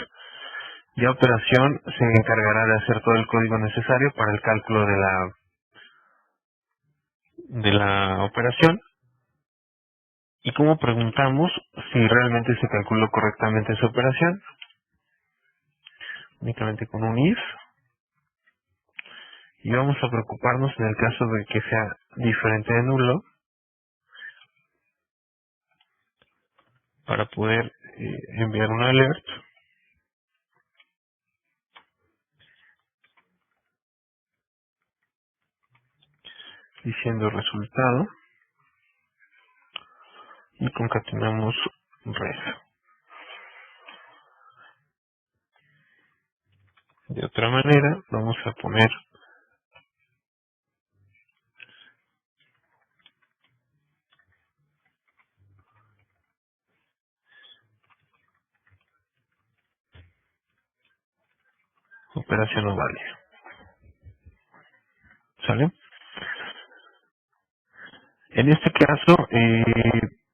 Ya operación se encargará de hacer todo el código necesario para el cálculo de la operación. Y como preguntamos si realmente se calculó correctamente esa operación, únicamente con un if, y vamos a preocuparnos en el caso de que sea diferente de nulo para poder enviar un alert diciendo resultado y concatenamos red. De otra manera vamos a poner operación no válida. ¿Sale? En este caso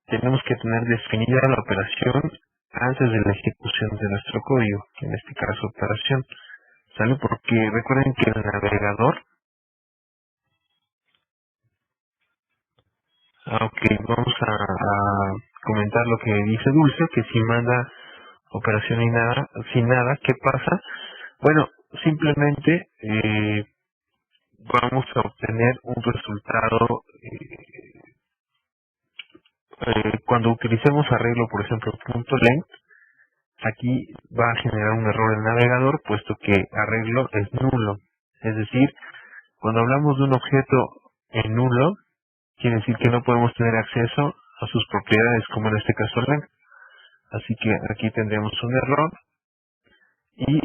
tenemos que tener definida la operación antes de la ejecución de nuestro código, en este caso operación. ¿Sale? Porque recuerden que el navegador, aunque vamos a comentar lo que dice Dulce, que si manda operación y nada, sin nada, ¿qué pasa? Bueno, simplemente vamos a obtener un resultado cuando utilicemos arreglo, por ejemplo, .length. Aquí va a generar un error el navegador, puesto que arreglo es nulo. Es decir, cuando hablamos de un objeto en nulo, quiere decir que no podemos tener acceso a sus propiedades, como en este caso length. Así que aquí tendremos un error. Y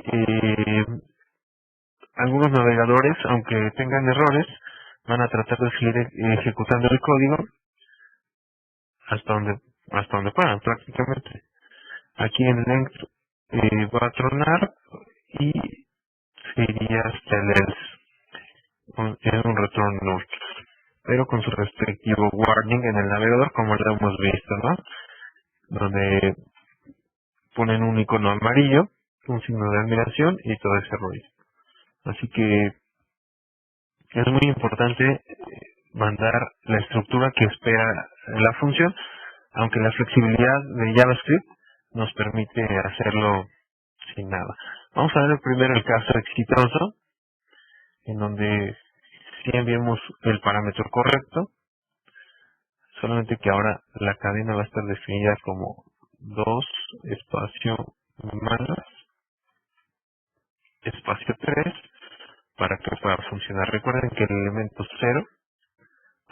algunos navegadores, aunque tengan errores, van a tratar de seguir ejecutando el código hasta donde puedan, prácticamente. Aquí en length va a tronar y sería hasta el else, es un return null, pero con su respectivo warning en el navegador, como lo hemos visto, ¿no? Donde ponen un icono amarillo, un signo de admiración y todo ese rollo. Así que es muy importante mandar la estructura que espera la función, aunque la flexibilidad de JavaScript nos permite hacerlo sin nada. Vamos a ver primero el caso exitoso, en donde si enviamos el parámetro correcto, solamente que ahora la cadena va a estar definida como 2 espacio más espacio 3 para que pueda funcionar. Recuerden que el elemento 0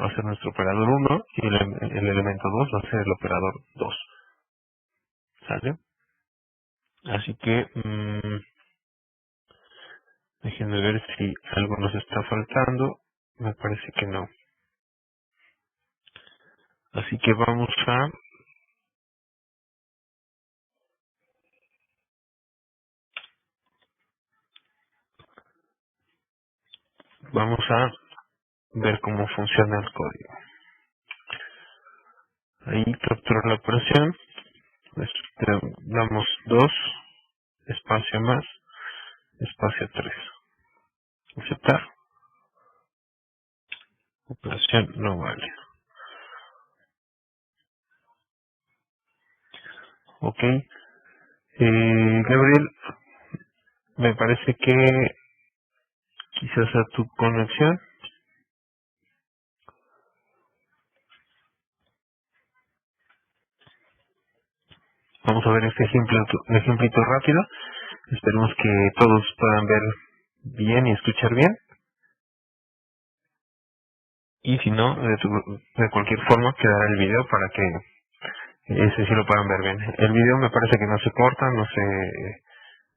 va a ser nuestro operador 1 y el elemento 2 va a ser el operador 2. ¿Sale? Así que déjenme ver si algo nos está faltando. Me parece que no. Así que vamos a ver cómo funciona el código. Ahí captura la operación. Pues, damos 2 espacio más espacio 3. Aceptar. Operación no vale. Ok. Gabriel, me parece que quizás a tu conexión. Vamos a ver este ejemplito rápido. Esperemos que todos puedan ver bien y escuchar bien. Y si no, de cualquier forma quedará el video para que ese sí lo puedan ver bien. El video me parece que no se corta,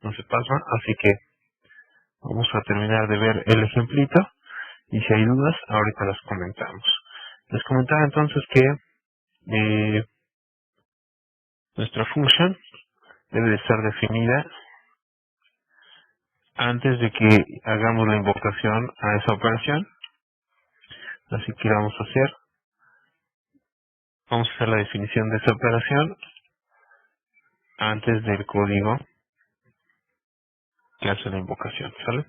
no se pasa, así que vamos a terminar de ver el ejemplito y si hay dudas, ahorita las comentamos. Les comentaba entonces que nuestra función debe de estar definida antes de que hagamos la invocación a esa operación. Así que vamos a hacer la definición de esa operación antes del código que hace la invocación, ¿sale?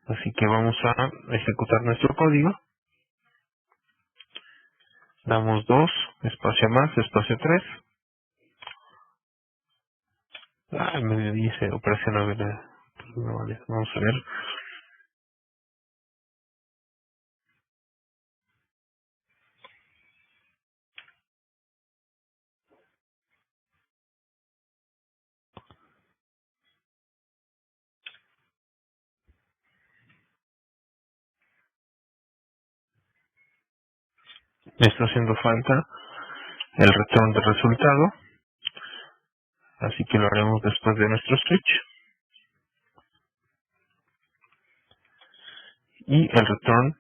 Así que vamos a ejecutar nuestro código. Damos 2, espacio más, espacio 3. Me dice operación habilidad. No vale, vamos a ver. Me está haciendo falta el return de resultado. Así que lo haremos después de nuestro switch. Y el return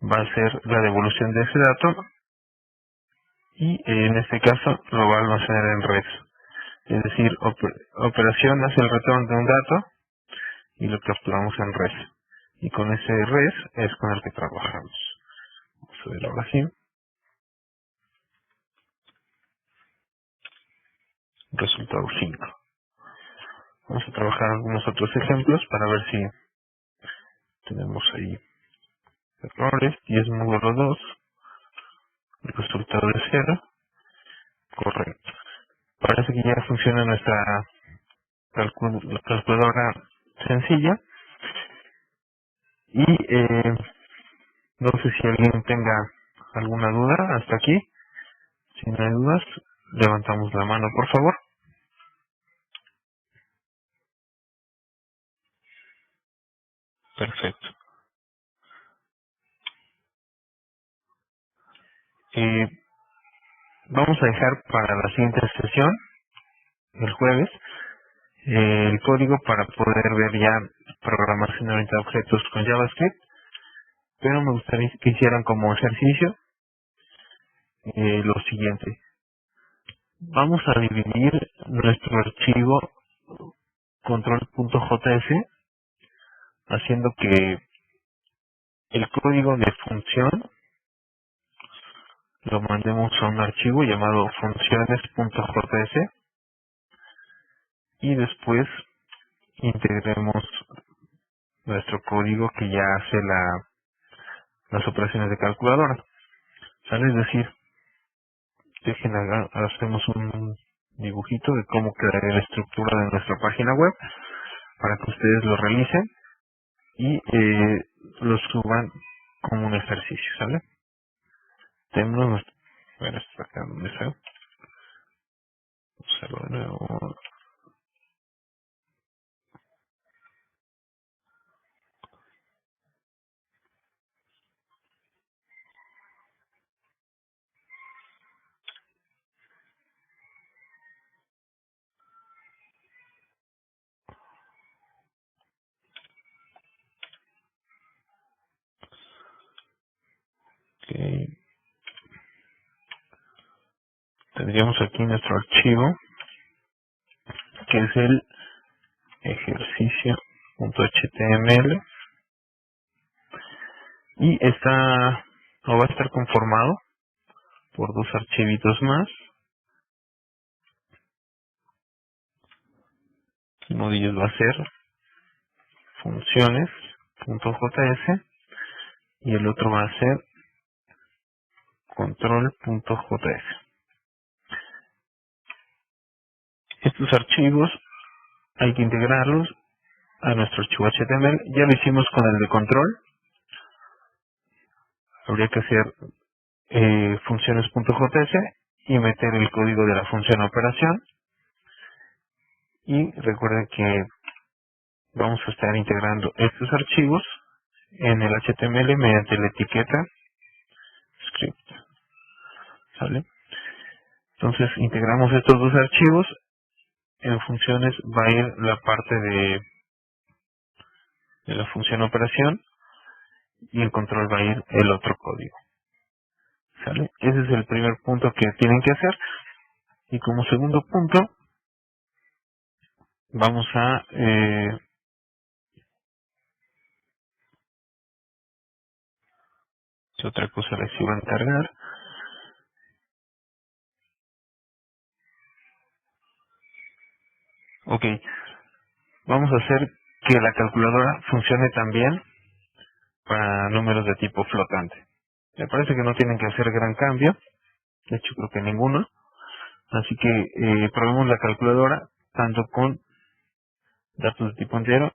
va a ser la devolución de ese dato. Y en este caso lo va a almacenar en res. Es decir, operación hace el return de un dato y lo capturamos en res. Y con ese res es con el que trabajamos. Vamos a ver ahora sí. Resultado 5. Vamos a trabajar algunos otros ejemplos para ver si tenemos ahí errores. 10 módulo 2. El resultado es 0. Correcto. Parece que ya funciona nuestra calculadora sencilla. Y no sé si alguien tenga alguna duda hasta aquí. Si no hay dudas, levantamos la mano, por favor. Perfecto. Eh, Vamos a dejar para la siguiente sesión, el jueves, el código para poder ver ya programación orientada a objetos con JavaScript, pero me gustaría que hicieran como ejercicio lo siguiente. Vamos a dividir nuestro archivo control.js haciendo que el código de función lo mandemos a un archivo llamado funciones.js y después integremos nuestro código que ya hace las operaciones de calculadora. ¿Sale? Es decir, hacemos un dibujito de cómo quedaría la estructura de nuestra página web para que ustedes lo realicen y lo suban como un ejercicio, ¿sale? Tenemos bueno, esto acá donde está. Hacerlo de nuevo. Ok. Tendríamos aquí nuestro archivo que es el ejercicio.html y está o va a estar conformado por dos archivitos más. Uno de ellos va a ser funciones.js y el otro va a ser control.js. Estos archivos hay que integrarlos a nuestro archivo HTML. Ya lo hicimos con el de control. Habría que hacer funciones.js y meter el código de la función operación. Y recuerden que vamos a estar integrando estos archivos en el HTML mediante la etiqueta script. ¿Sale? Entonces integramos estos dos archivos. En funciones va a ir la parte de la función operación y en control va a ir el otro código. ¿Sale? Ese es el primer punto que tienen que hacer. Y como segundo punto, Vamos a ¿qué otra cosa les iba a encargar? Ok, vamos a hacer que la calculadora funcione también para números de tipo flotante. Me parece que no tienen que hacer gran cambio, de hecho creo que ninguno, así que probemos la calculadora tanto con datos de tipo entero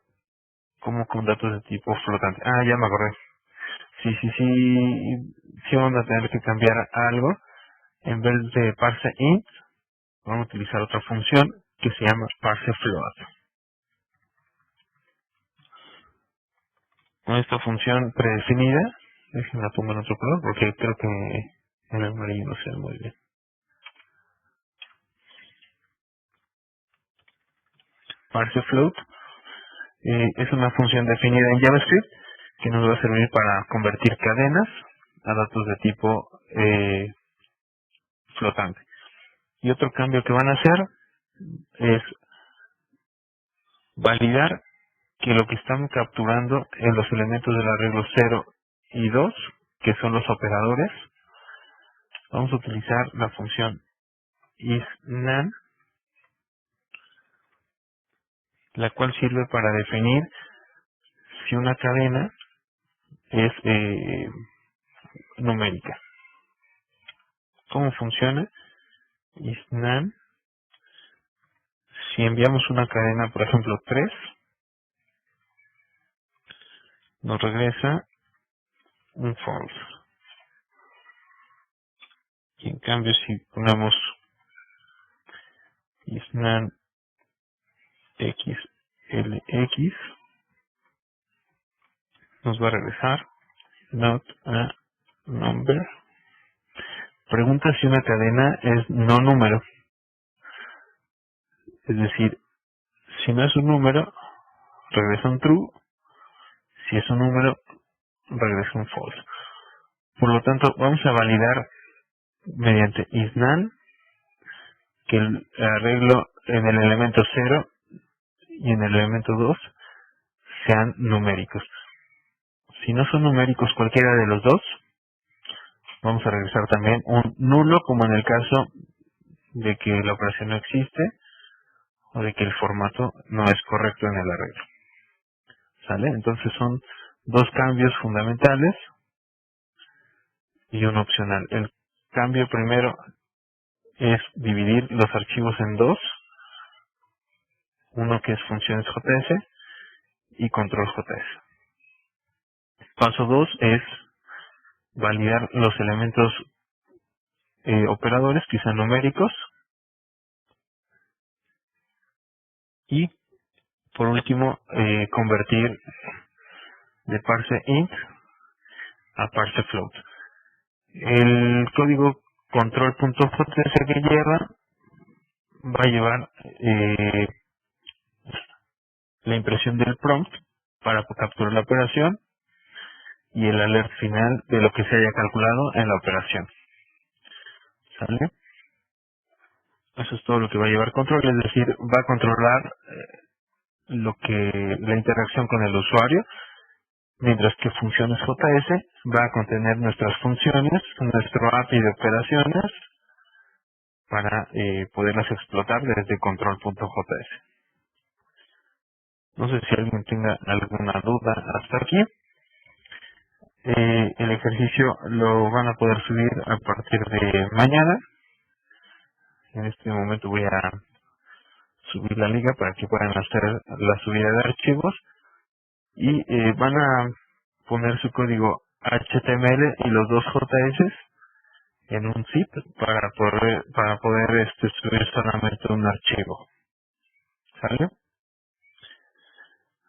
como con datos de tipo flotante. Ah, ya me acordé. Sí vamos a tener que cambiar algo. En vez de parse int, vamos a utilizar otra función que se llama parse float. Con esta función predefinida, déjenme la pongo en otro color porque creo que en el amarillo no se ve muy bien. Parse float es una función definida en JavaScript que nos va a servir para convertir cadenas a datos de tipo flotante. Y otro cambio que van a hacer es validar que lo que están capturando en los elementos del arreglo 0 y 2, que son los operadores, vamos a utilizar la función isNaN, la cual sirve para definir si una cadena es numérica. ¿Cómo funciona? IsNaN, si enviamos una cadena, por ejemplo 3, nos regresa un false. Y en cambio si ponemos isNaN xlx, nos va a regresar not a number. Pregunta si una cadena es no número. Es decir, si no es un número, regresa un true. Si es un número, regresa un false. Por lo tanto, vamos a validar mediante isNaN que el arreglo en el elemento 0 y en el elemento 2 sean numéricos. Si no son numéricos cualquiera de los dos, vamos a regresar también un nulo, como en el caso de que la operación no existe o de que el formato no es correcto en el arreglo. ¿Sale? Entonces son dos cambios fundamentales y uno opcional. El cambio primero es dividir los archivos en dos, uno que es funciones JS y control JS. Paso 2 es validar los elementos operadores, quizá numéricos, y por último convertir de parse int a parse float. El código control.js que lleva va a llevar la impresión del prompt para capturar la operación y el alert final de lo que se haya calculado en la operación. ¿Sale? Eso es todo lo que va a llevar control, es decir, va a controlar lo que la interacción con el usuario, mientras que funciones JS va a contener nuestras funciones, nuestro API de operaciones para poderlas explotar desde control.js. No sé si alguien tenga alguna duda hasta aquí. El ejercicio lo van a poder subir a partir de mañana. En este momento voy a subir la liga para que puedan hacer la subida de archivos y van a poner su código HTML y los dos JS en un zip para poder subir solamente un archivo. ¿Sale?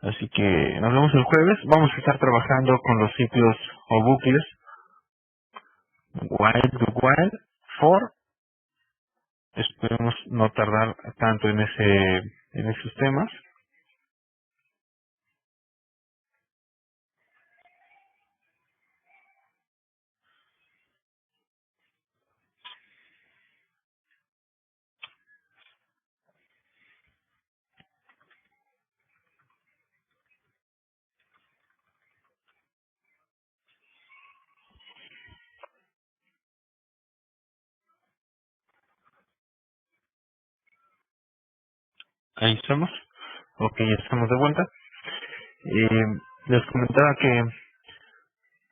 Así que nos vemos el jueves. Vamos a estar trabajando con los ciclos o bucles while, do while, for. Esperemos no tardar tanto en esos temas. ahí estamos. Ok, ya estamos de vuelta. Les comentaba que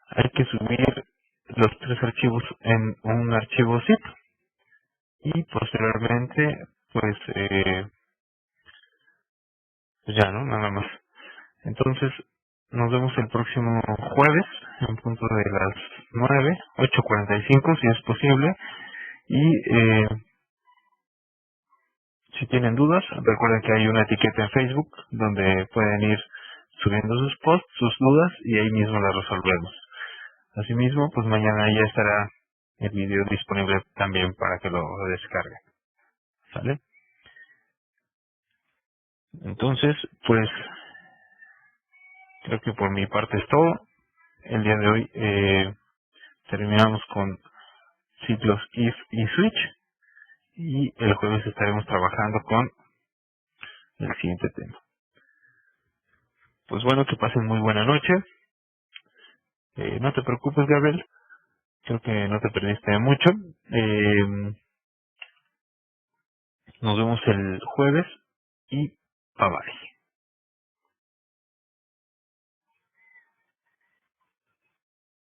hay que subir los 3 archivos en un archivo zip y posteriormente, pues ya, ¿no? Nada más. Entonces, nos vemos el próximo jueves en punto de las 9, 8:45 si es posible. Y si tienen dudas, recuerden que hay una etiqueta en Facebook donde pueden ir subiendo sus posts, sus dudas, y ahí mismo las resolvemos. Asimismo, pues mañana ya estará el video disponible también para que lo descarguen. ¿Sale? Entonces, pues creo que por mi parte es todo. El día de hoy terminamos con ciclos if y switch, y el jueves estaremos trabajando con el siguiente tema. Pues bueno, que pasen muy buena noche. No te preocupes, Gabriel. Creo que no te perdiste de mucho. Nos vemos el jueves y bye bye.